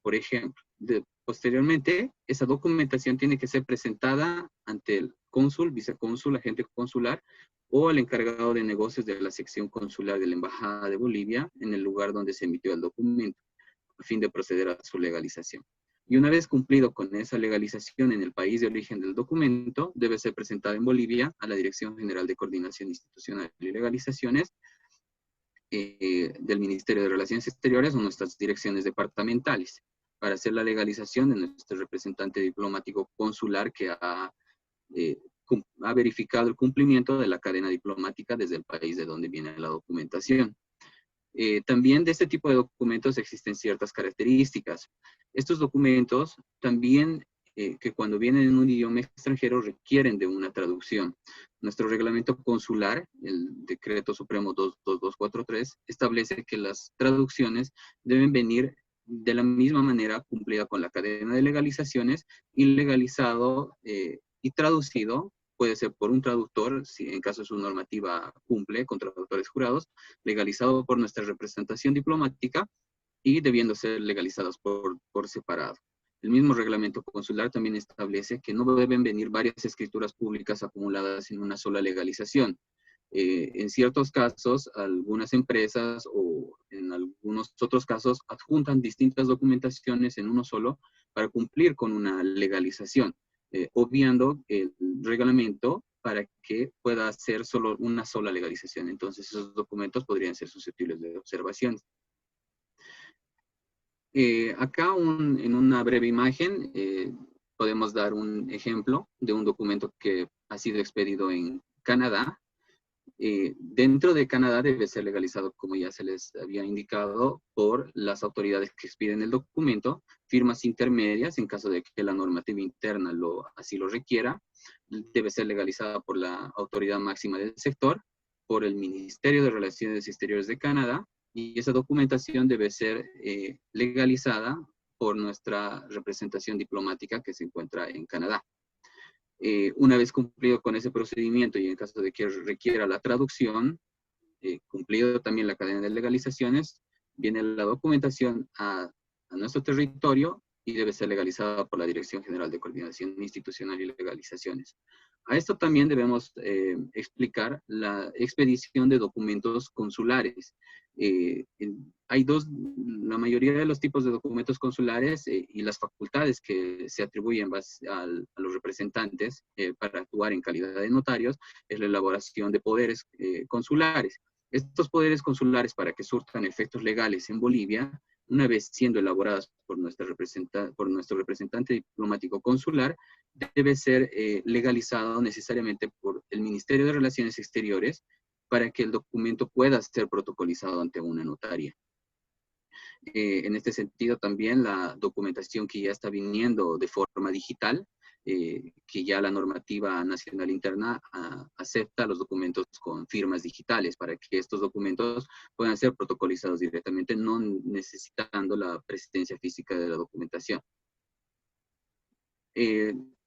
Speaker 5: Por ejemplo, posteriormente, esa documentación tiene que ser presentada ante el cónsul, vicecónsul, agente consular o el encargado de negocios de la sección consular de la Embajada de Bolivia en el lugar donde se emitió el documento, a fin de proceder a su legalización. Y una vez cumplido con esa legalización en el país de origen del documento, debe ser presentado en Bolivia a la Dirección General de Coordinación Institucional y Legalizaciones del Ministerio de Relaciones Exteriores o nuestras direcciones departamentales para hacer la legalización de nuestro representante diplomático consular que ha verificado el cumplimiento de la cadena diplomática desde el país de donde viene la documentación. También de este tipo de documentos existen ciertas características. Estos documentos también, que cuando vienen en un idioma extranjero, requieren de una traducción. Nuestro reglamento consular, el Decreto Supremo 22243, establece que las traducciones deben venir de la misma manera cumplida con la cadena de legalizaciones y legalizado y traducido. Puede ser por un traductor, si en caso su normativa cumple, con traductores jurados, legalizado por nuestra representación diplomática y debiendo ser legalizados por separado. El mismo reglamento consular también establece que no deben venir varias escrituras públicas acumuladas en una sola legalización. En ciertos casos, algunas empresas o en algunos otros casos adjuntan distintas documentaciones en uno solo para cumplir con una legalización, obviando el reglamento para que pueda ser solo una sola legalización. Entonces, esos documentos podrían ser susceptibles de observación. Acá en una breve imagen podemos dar un ejemplo de un documento que ha sido expedido en Canadá. Dentro de Canadá debe ser legalizado, como ya se les había indicado, por las autoridades que expiden el documento, firmas intermedias en caso de que la normativa interna así lo requiera. Debe ser legalizada por la autoridad máxima del sector, por el Ministerio de Relaciones Exteriores de Canadá, y esa documentación debe ser legalizada por nuestra representación diplomática que se encuentra en Canadá. Una vez cumplido con ese procedimiento y en caso de que requiera la traducción, cumplido también la cadena de legalizaciones, viene la documentación a nuestro territorio y debe ser legalizada por la Dirección General de Coordinación Institucional y Legalizaciones. A esto también debemos explicar la expedición de documentos consulares. La mayoría de los tipos de documentos consulares y las facultades que se atribuyen a los representantes para actuar en calidad de notarios es la elaboración de poderes consulares. Estos poderes consulares, para que surtan efectos legales en Bolivia, una vez siendo elaboradas por nuestro representante diplomático consular, debe ser legalizado necesariamente por el Ministerio de Relaciones Exteriores para que el documento pueda ser protocolizado ante una notaria. En este sentido, también la documentación que ya está viniendo de forma digital, que ya la normativa nacional interna acepta los documentos con firmas digitales para que estos documentos puedan ser protocolizados directamente, no necesitando la presencia física de la documentación.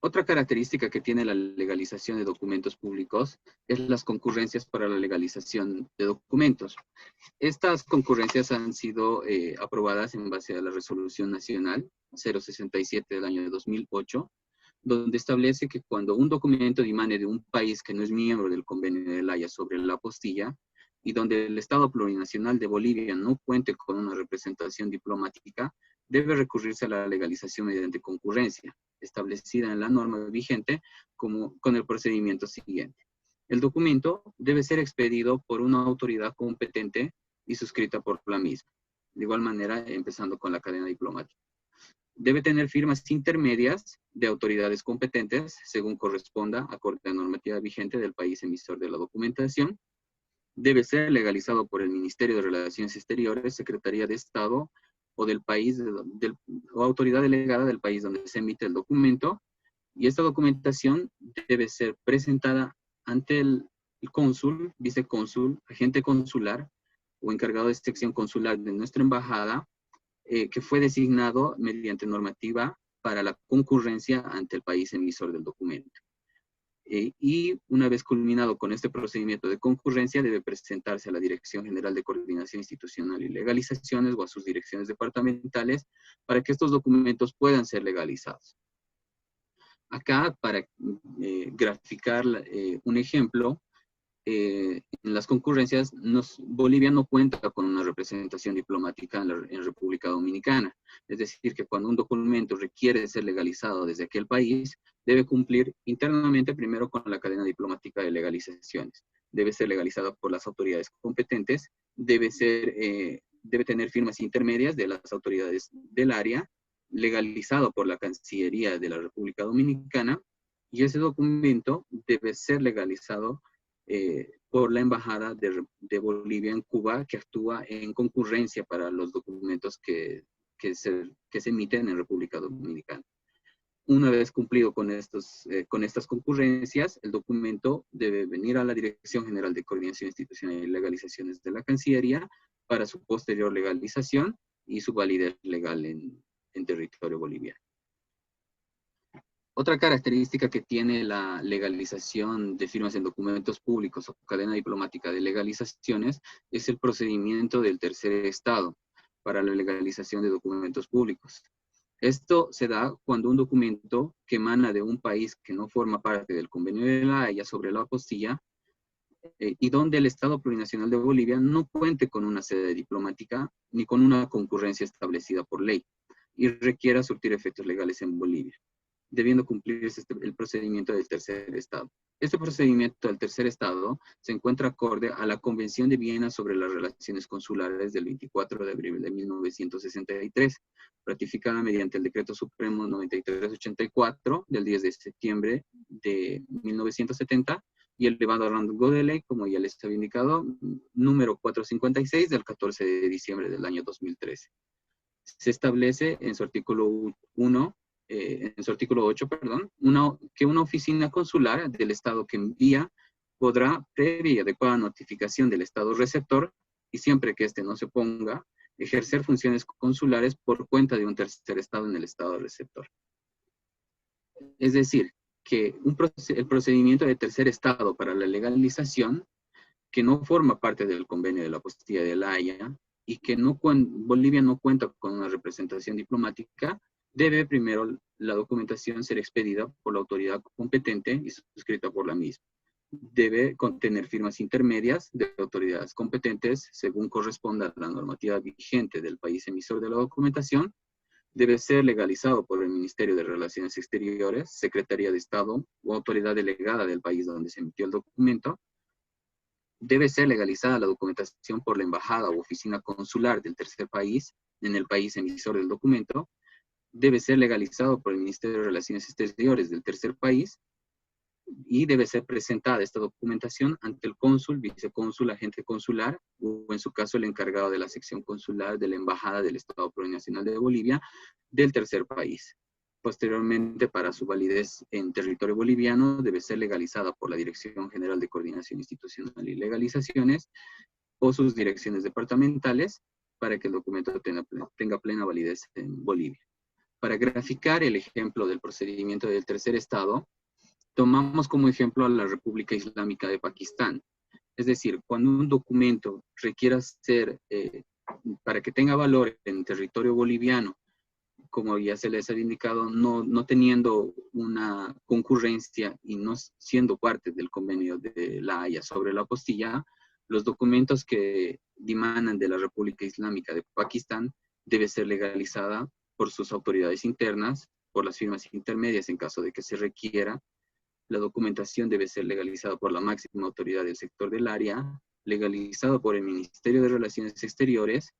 Speaker 5: Otra característica que tiene la legalización de documentos públicos es las concurrencias para la legalización de documentos. Estas concurrencias han sido aprobadas en base a la Resolución Nacional 067 del año 2008, donde establece que cuando un documento dimane de un país que no es miembro del Convenio de La Haya sobre la apostilla y donde el Estado Plurinacional de Bolivia no cuente con una representación diplomática, debe recurrirse a la legalización mediante concurrencia, establecida en la norma vigente con el procedimiento siguiente. El documento debe ser expedido por una autoridad competente y suscrita por la misma. De igual manera, empezando con la cadena diplomática. Debe tener firmas intermedias de autoridades competentes, según corresponda, acorde a la normativa vigente del país emisor de la documentación. Debe ser legalizado por el Ministerio de Relaciones Exteriores, Secretaría de Estado o del país, o autoridad delegada del país donde se emite el documento. Y esta documentación debe ser presentada ante el cónsul, vicecónsul, agente consular o encargado de sección consular de nuestra embajada, que fue designado mediante normativa para la concurrencia ante el país emisor del documento. y una vez culminado con este procedimiento de concurrencia, debe presentarse a la Dirección General de Coordinación Institucional y Legalizaciones o a sus direcciones departamentales para que estos documentos puedan ser legalizados. Acá, para graficar un ejemplo, en las concurrencias, Bolivia no cuenta con una representación diplomática en República Dominicana. Es decir, que cuando un documento requiere ser legalizado desde aquel país, debe cumplir internamente primero con la cadena diplomática de legalizaciones. Debe ser legalizado por las autoridades competentes, debe tener firmas intermedias de las autoridades del área, legalizado por la Cancillería de la República Dominicana, y ese documento debe ser legalizado por la Embajada de Bolivia en Cuba, que actúa en concurrencia para los documentos que se emiten en República Dominicana. Una vez cumplido con estas concurrencias, el documento debe venir a la Dirección General de Coordinación Institucional y Legalizaciones de la Cancillería para su posterior legalización y su validez legal en territorio boliviano. Otra característica que tiene la legalización de firmas en documentos públicos o cadena diplomática de legalizaciones es el procedimiento del tercer estado para la legalización de documentos públicos. Esto se da cuando un documento que emana de un país que no forma parte del Convenio de La Haya sobre la apostilla y donde el Estado Plurinacional de Bolivia no cuente con una sede diplomática ni con una concurrencia establecida por ley y requiera surtir efectos legales en Bolivia, debiendo cumplirse el procedimiento del tercer estado. Este procedimiento del tercer estado se encuentra acorde a la Convención de Viena sobre las Relaciones Consulares del 24 de abril de 1963, ratificada mediante el Decreto Supremo 9384 del 10 de septiembre de 1970 y elevado a rango de ley, como ya les había indicado, número 456 del 14 de diciembre del año 2013. Se establece en su artículo 8, que una oficina consular del Estado que envía podrá, previa y adecuada notificación del Estado receptor, y siempre que éste no se oponga, ejercer funciones consulares por cuenta de un tercer Estado en el Estado receptor. Es decir, que el procedimiento de tercer Estado para la legalización, que no forma parte del convenio de la apostilla de La Haya, y que Bolivia no cuenta con una representación diplomática, debe primero la documentación ser expedida por la autoridad competente y suscrita por la misma. Debe contener firmas intermedias de autoridades competentes según corresponda a la normativa vigente del país emisor de la documentación. Debe ser legalizado por el Ministerio de Relaciones Exteriores, Secretaría de Estado o autoridad delegada del país donde se emitió el documento. Debe ser legalizada la documentación por la embajada o oficina consular del tercer país en el país emisor del documento. Debe ser legalizado por el Ministerio de Relaciones Exteriores del tercer país y debe ser presentada esta documentación ante el cónsul, vicecónsul, agente consular o en su caso el encargado de la sección consular de la Embajada del Estado Plurinacional de Bolivia del tercer país. Posteriormente, para su validez en territorio boliviano, debe ser legalizada por la Dirección General de Coordinación Institucional y Legalizaciones o sus direcciones departamentales para que el documento tenga plena validez en Bolivia. Para graficar el ejemplo del procedimiento del tercer estado, tomamos como ejemplo a la República Islámica de Pakistán. Es decir, cuando un documento requiera ser, para que tenga valor en territorio boliviano, como ya se les ha indicado, no teniendo una concurrencia y no siendo parte del convenio de La Haya sobre la apostilla, los documentos que dimanan de la República Islámica de Pakistán debe ser legalizada por sus autoridades internas, por las firmas intermedias en caso de que se requiera. La documentación debe ser legalizada por la máxima autoridad del sector del área, legalizada por el Ministerio de Relaciones Exteriores,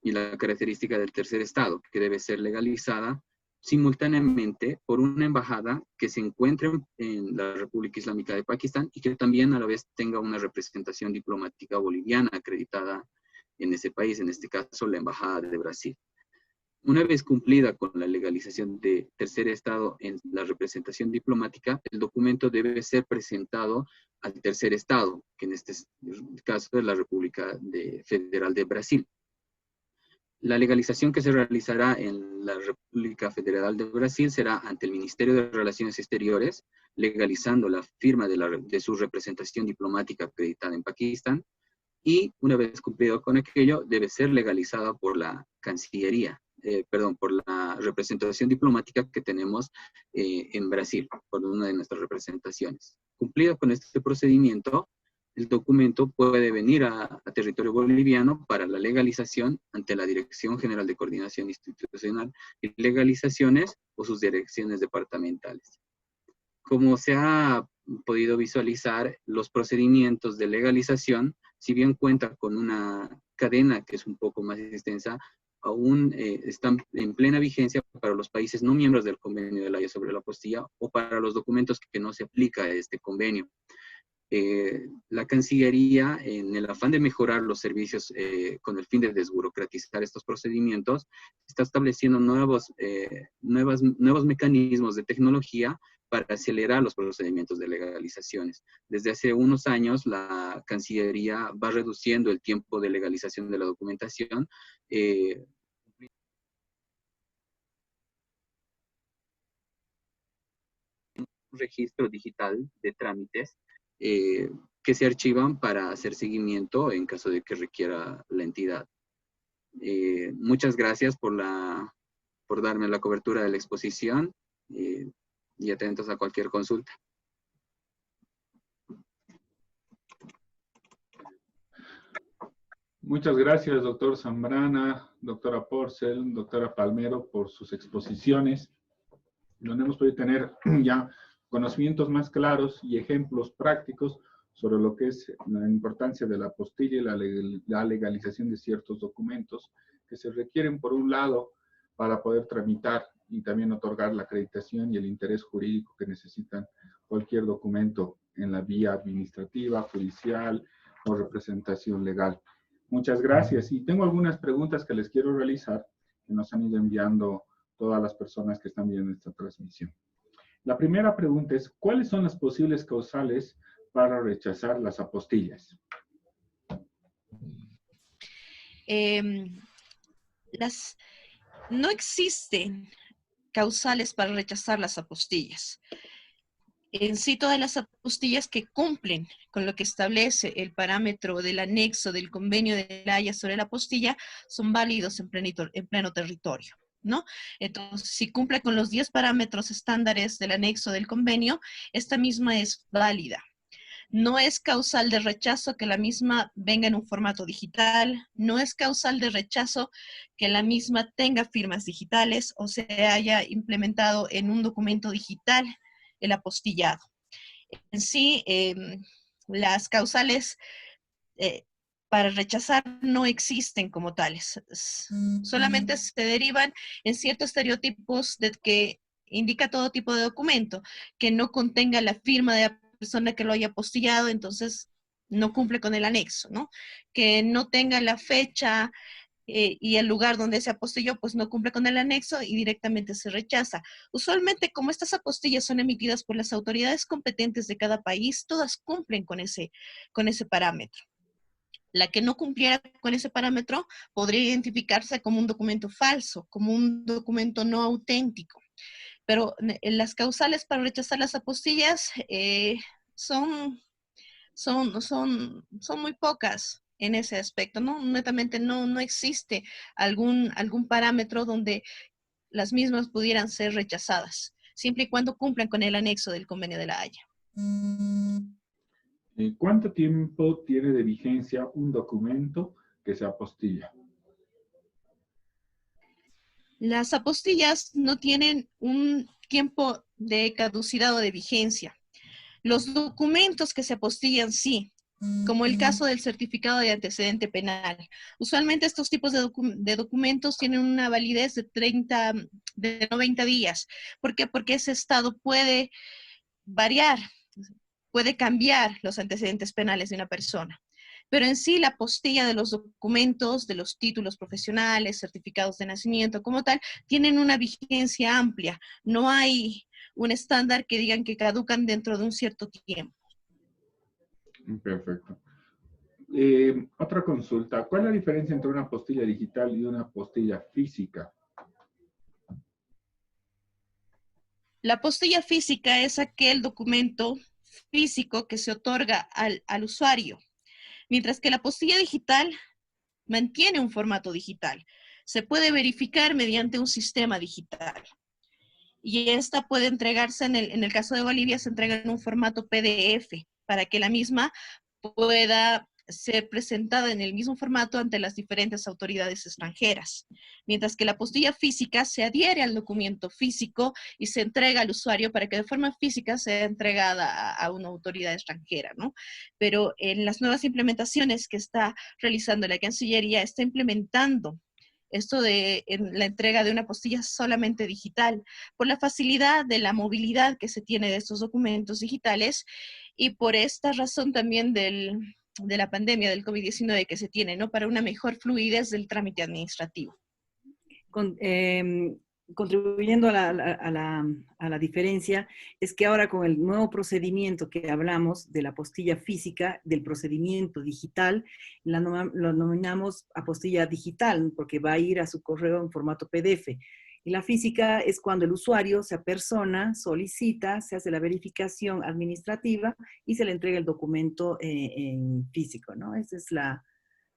Speaker 5: y la característica del tercer estado, que debe ser legalizada simultáneamente por una embajada que se encuentre en la República Islámica de Pakistán y que también a la vez tenga una representación diplomática boliviana acreditada en ese país, en este caso la Embajada de Brasil. Una vez cumplida con la legalización de tercer estado en la representación diplomática, el documento debe ser presentado al tercer estado, que en este caso es la República Federal de Brasil. La legalización que se realizará en la República Federal de Brasil será ante el Ministerio de Relaciones Exteriores, legalizando la firma de su representación diplomática acreditada en Pakistán, y una vez cumplido con aquello, debe ser legalizada por la Cancillería, por la representación diplomática que tenemos en Brasil, por una de nuestras representaciones. Cumplido con este procedimiento, el documento puede venir a territorio boliviano para la legalización ante la Dirección General de Coordinación Institucional y Legalizaciones o sus direcciones departamentales. Como se ha podido visualizar, los procedimientos de legalización, si bien cuenta con una cadena que es un poco más extensa, aún están en plena vigencia para los países no miembros del Convenio de La Haya sobre la apostilla o para los documentos que no se aplica a este convenio. La Cancillería, en el afán de mejorar los servicios con el fin de desburocratizar estos procedimientos, está estableciendo nuevos mecanismos de tecnología para acelerar los procedimientos de legalizaciones. Desde hace unos años, la Cancillería va reduciendo el tiempo de legalización de la documentación, un registro digital de trámites que se archivan para hacer seguimiento en caso de que requiera la entidad. Muchas gracias por darme la cobertura de la exposición y atentos a cualquier consulta.
Speaker 2: Muchas gracias, doctor Zambrana, doctora Porcel, doctora Palmero, por sus exposiciones, donde hemos podido tener ya conocimientos más claros y ejemplos prácticos sobre lo que es la importancia de la apostilla y la legalización de ciertos documentos que se requieren, por un lado, para poder tramitar y también otorgar la acreditación y el interés jurídico que necesitan cualquier documento en la vía administrativa, judicial o representación legal. Muchas gracias. Y tengo algunas preguntas que les quiero realizar que nos han ido enviando todas las personas que están viendo esta transmisión. La primera pregunta es, ¿cuáles son las posibles causales para rechazar las apostillas?
Speaker 4: No existen causales para rechazar las apostillas. En sí, todas las apostillas que cumplen con lo que establece el parámetro del anexo del Convenio de La Haya sobre la apostilla son válidos en pleno territorio, ¿no? Entonces, si cumple con los 10 parámetros estándares del anexo del convenio, esta misma es válida. No es causal de rechazo que la misma venga en un formato digital, no es causal de rechazo que la misma tenga firmas digitales o se haya implementado en un documento digital el apostillado. En sí, las causales para rechazar no existen como tales. Solamente se derivan en ciertos estereotipos de que indica todo tipo de documento que no contenga la firma de la persona que lo haya apostillado, entonces no cumple con el anexo, ¿no? Que no tenga la fecha y el lugar donde se apostilló, pues no cumple con el anexo y directamente se rechaza. Usualmente, como estas apostillas son emitidas por las autoridades competentes de cada país, todas cumplen con ese parámetro. La que no cumpliera con ese parámetro podría identificarse como un documento falso, como un documento no auténtico. Pero las causales para rechazar las apostillas son muy pocas en ese aspecto, ¿no? Netamente no existe algún parámetro donde las mismas pudieran ser rechazadas, siempre y cuando cumplan con el anexo del Convenio de La Haya.
Speaker 2: ¿Cuánto tiempo tiene de vigencia un documento que se apostilla?
Speaker 4: Las apostillas no tienen un tiempo de caducidad o de vigencia. Los documentos que se apostillan sí, como el caso del certificado de antecedente penal. Usualmente estos tipos de documentos tienen una validez de 90 días. ¿Por qué? Porque ese estado puede variar, puede cambiar los antecedentes penales de una persona. Pero en sí la apostilla de los documentos, de los títulos profesionales, certificados de nacimiento como tal, tienen una vigencia amplia. No hay un estándar que digan que caducan dentro de un cierto tiempo.
Speaker 2: Perfecto. Otra consulta. ¿Cuál es la diferencia entre una apostilla digital y una apostilla física?
Speaker 4: La apostilla física es aquel documento físico que se otorga al usuario, mientras que la apostilla digital mantiene un formato digital. Se puede verificar mediante un sistema digital. Y esta puede entregarse, en el caso de Bolivia, se entrega en un formato PDF para que la misma pueda ser presentada en el mismo formato ante las diferentes autoridades extranjeras. Mientras que la apostilla física se adhiere al documento físico y se entrega al usuario para que de forma física sea entregada a una autoridad extranjera, ¿no? Pero en las nuevas implementaciones que está realizando la Cancillería, está implementando esto de la entrega de una apostilla solamente digital, por la facilidad de la movilidad que se tiene de estos documentos digitales y por esta razón también de la pandemia del COVID-19 que se tiene, ¿no? Para una mejor fluidez del trámite administrativo.
Speaker 3: Contribuyendo a la diferencia, es que ahora con el nuevo procedimiento que hablamos de la apostilla física, del procedimiento digital, lo nominamos apostilla digital, porque va a ir a su correo en formato PDF. Y la física es cuando el usuario se apersona, solicita, se hace la verificación administrativa y se le entrega el documento en físico, ¿no? Esa es la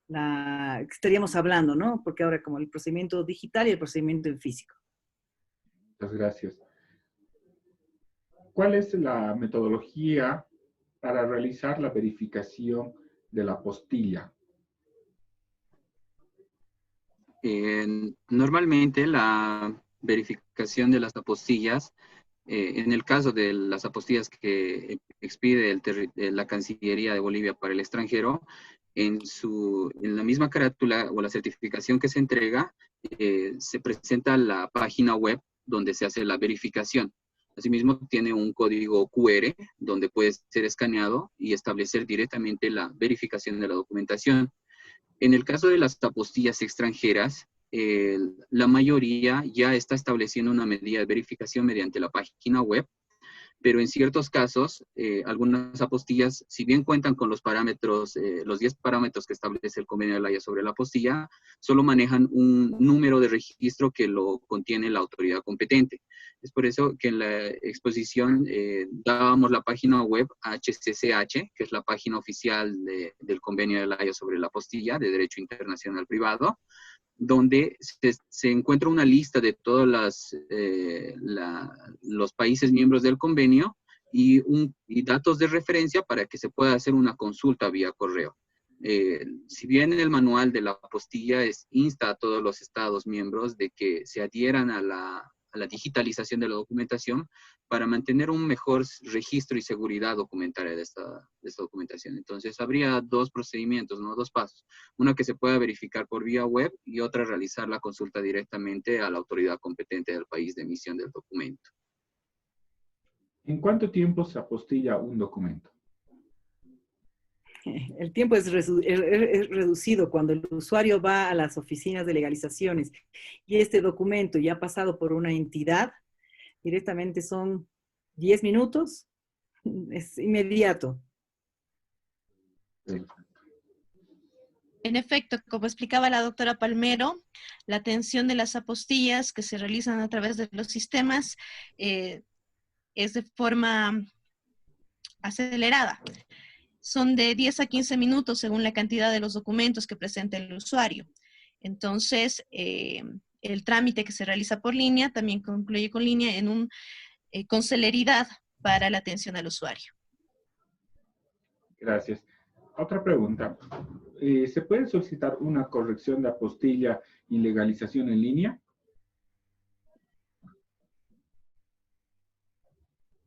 Speaker 3: que estaríamos hablando, ¿no? Porque ahora como el procedimiento digital y el procedimiento en físico.
Speaker 2: Muchas gracias. ¿Cuál es la metodología para realizar la verificación de la apostilla?
Speaker 5: Normalmente la verificación de las apostillas, en el caso de las apostillas que expide la Cancillería de Bolivia para el extranjero, en la misma carátula o la certificación que se entrega, se presenta la página web donde se hace la verificación. Asimismo, tiene un código QR donde puede ser escaneado y establecer directamente la verificación de la documentación. En el caso de las apostillas extranjeras, la mayoría ya está estableciendo una medida de verificación mediante la página web, pero en ciertos casos, algunas apostillas, si bien cuentan con los parámetros, los 10 parámetros que establece el convenio de la Haya sobre la apostilla, solo manejan un número de registro que lo contiene la autoridad competente. Es por eso que en la exposición dábamos la página web HCCH, que es la página oficial del convenio de la Haya sobre la apostilla de Derecho Internacional Privado, donde se encuentra una lista de todos los países miembros del convenio y datos de referencia para que se pueda hacer una consulta vía correo. Si bien en el manual de la apostilla insta a todos los estados miembros de que se adhieran a la digitalización de la documentación para mantener un mejor registro y seguridad documentaria de esta documentación. Entonces, habría dos procedimientos, ¿no? Dos pasos. Una que se pueda verificar por vía web y otra realizar la consulta directamente a la autoridad competente del país de emisión del documento.
Speaker 2: ¿En cuánto tiempo se apostilla un documento?
Speaker 3: El tiempo es reducido cuando el usuario va a las oficinas de legalizaciones y este documento ya ha pasado por una entidad, directamente son 10 minutos, es inmediato.
Speaker 4: En efecto, como explicaba la doctora Palmero, la atención de las apostillas que se realizan a través de los sistemas es de forma acelerada. Son de 10 a 15 minutos según la cantidad de los documentos que presenta el usuario. Entonces, el trámite que se realiza por línea también concluye con línea con celeridad para la atención al usuario.
Speaker 2: Gracias. Otra pregunta. ¿Se puede solicitar una corrección de apostilla y legalización en línea?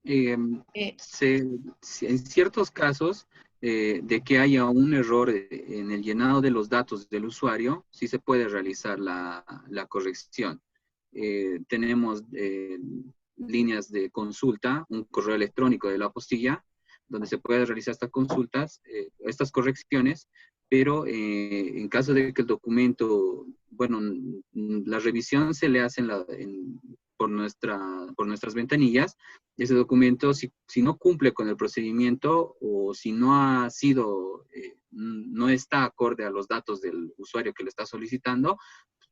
Speaker 5: En ciertos casos de que haya un error en el llenado de los datos del usuario, sí se puede realizar la corrección. Tenemos líneas de consulta, un correo electrónico de la apostilla, donde se puede realizar estas consultas, estas correcciones, pero en caso de que el documento, bueno, la revisión se le hace por nuestras ventanillas. Ese documento, si no cumple con el procedimiento o si no ha sido no está acorde a los datos del usuario que le está solicitando,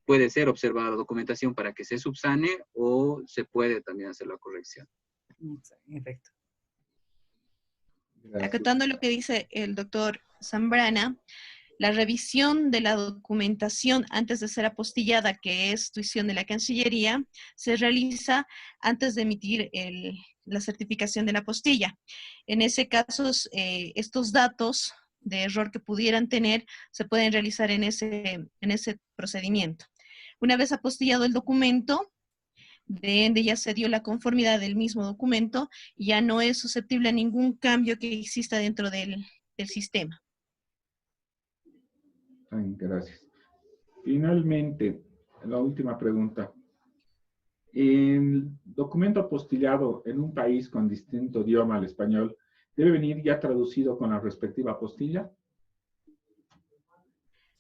Speaker 5: puede ser observada la documentación para que se subsane o se puede también hacer la corrección.
Speaker 3: En efecto.
Speaker 2: Gracias.
Speaker 4: Acatando lo que dice el doctor Zambrana, la revisión de la documentación antes de ser apostillada, que es tuición de la Cancillería, se realiza antes de emitir la certificación de la apostilla. En ese caso, estos datos de error que pudieran tener se pueden realizar en ese procedimiento. Una vez apostillado el documento, de ende ya se dio la conformidad del mismo documento y ya no es susceptible a ningún cambio que exista dentro del sistema.
Speaker 2: Gracias. Finalmente, la última pregunta. El documento apostillado en un país con distinto idioma al español, ¿debe venir ya traducido con la respectiva apostilla?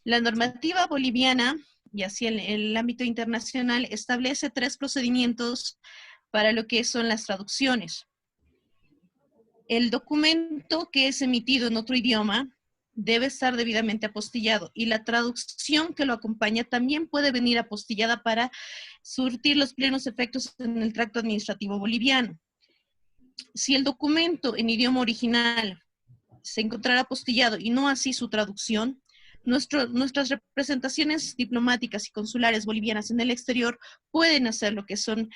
Speaker 4: La normativa boliviana, y así en el ámbito internacional, establece 3 procedimientos para lo que son las traducciones. El documento que es emitido en otro idioma debe estar debidamente apostillado y la traducción que lo acompaña también puede venir apostillada para surtir los plenos efectos en el tracto administrativo boliviano. Si el documento en idioma original se encontrará apostillado y no así su traducción, nuestras representaciones diplomáticas y consulares bolivianas en el exterior pueden hacer lo que son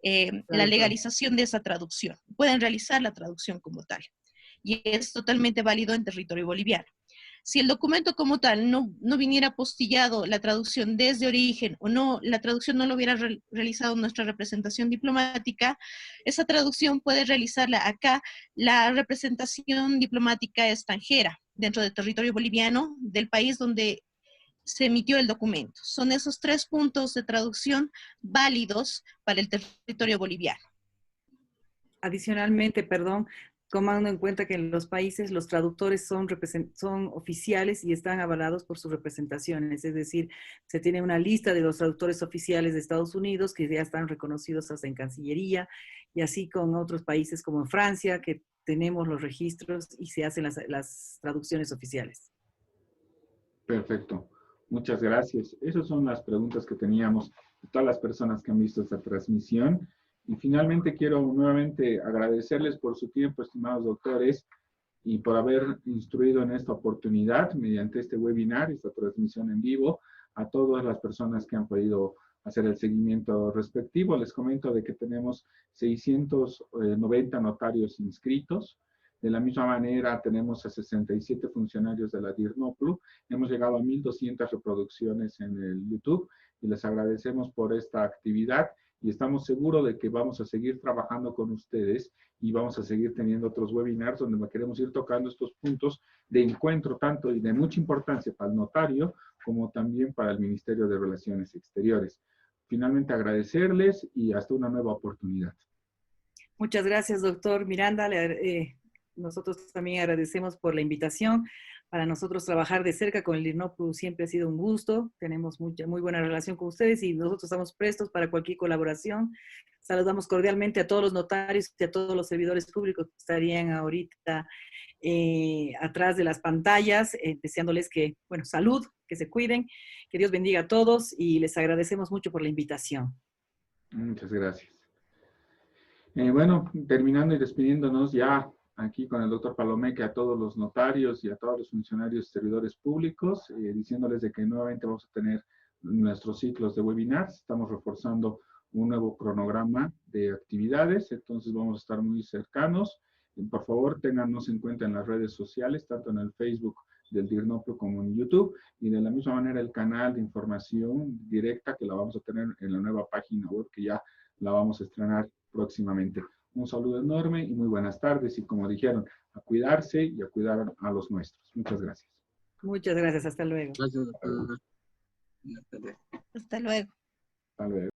Speaker 4: la legalización de esa traducción. Pueden realizar la traducción como tal. Y es totalmente válido en territorio boliviano. Si el documento como tal no viniera apostillado la traducción desde origen o no, la traducción no lo hubiera realizado nuestra representación diplomática, esa traducción puede realizarla acá la representación diplomática extranjera dentro del territorio boliviano del país donde se emitió el documento. Son esos 3 puntos de traducción válidos para el territorio boliviano.
Speaker 3: Adicionalmente, perdón, tomando en cuenta que en los países los traductores son oficiales y están avalados por sus representaciones, es decir, se tiene una lista de los traductores oficiales de Estados Unidos que ya están reconocidos hasta en Cancillería, y así con otros países como en Francia, que tenemos los registros y se hacen las traducciones oficiales.
Speaker 2: Perfecto. Muchas gracias. Esas son las preguntas que teníamos de todas las personas que han visto esta transmisión. Y finalmente quiero nuevamente agradecerles por su tiempo, estimados doctores, y por haber instruido en esta oportunidad, mediante este webinar, esta transmisión en vivo, a todas las personas que han podido hacer el seguimiento respectivo. Les comento de que tenemos 690 notarios inscritos. De la misma manera, tenemos a 67 funcionarios de la DIRNOPLU. Hemos llegado a 1,200 reproducciones en el YouTube y les agradecemos por esta actividad. Y estamos seguros de que vamos a seguir trabajando con ustedes y vamos a seguir teniendo otros webinars donde queremos ir tocando estos puntos de encuentro tanto y de mucha importancia para el notario como también para el Ministerio de Relaciones Exteriores. Finalmente agradecerles y hasta una nueva oportunidad.
Speaker 3: Muchas gracias, doctor Miranda. Nosotros también agradecemos por la invitación. Para nosotros trabajar de cerca con el DIRNOPLU siempre ha sido un gusto. Tenemos muy buena relación con ustedes y nosotros estamos prestos para cualquier colaboración. Saludamos cordialmente a todos los notarios y a todos los servidores públicos que estarían ahorita atrás de las pantallas, deseándoles que, bueno, salud, que se cuiden, que Dios bendiga a todos y les agradecemos mucho por la invitación.
Speaker 2: Muchas gracias. Bueno, terminando y despidiéndonos ya aquí con el doctor Palomeque, a todos los notarios y a todos los funcionarios y servidores públicos, diciéndoles de que nuevamente vamos a tener nuestros ciclos de webinars. Estamos reforzando un nuevo cronograma de actividades, entonces vamos a estar muy cercanos. Por favor, téngannos en cuenta en las redes sociales, tanto en el Facebook del DIRNOPLU como en YouTube, y de la misma manera el canal de información directa que la vamos a tener en la nueva página web que ya la vamos a estrenar próximamente. Un saludo enorme y muy buenas tardes. Y como dijeron, a cuidarse y a cuidar a los nuestros. Muchas gracias.
Speaker 3: Muchas gracias. Hasta luego.
Speaker 5: Gracias, doctor.
Speaker 4: Hasta luego.
Speaker 2: Hasta luego.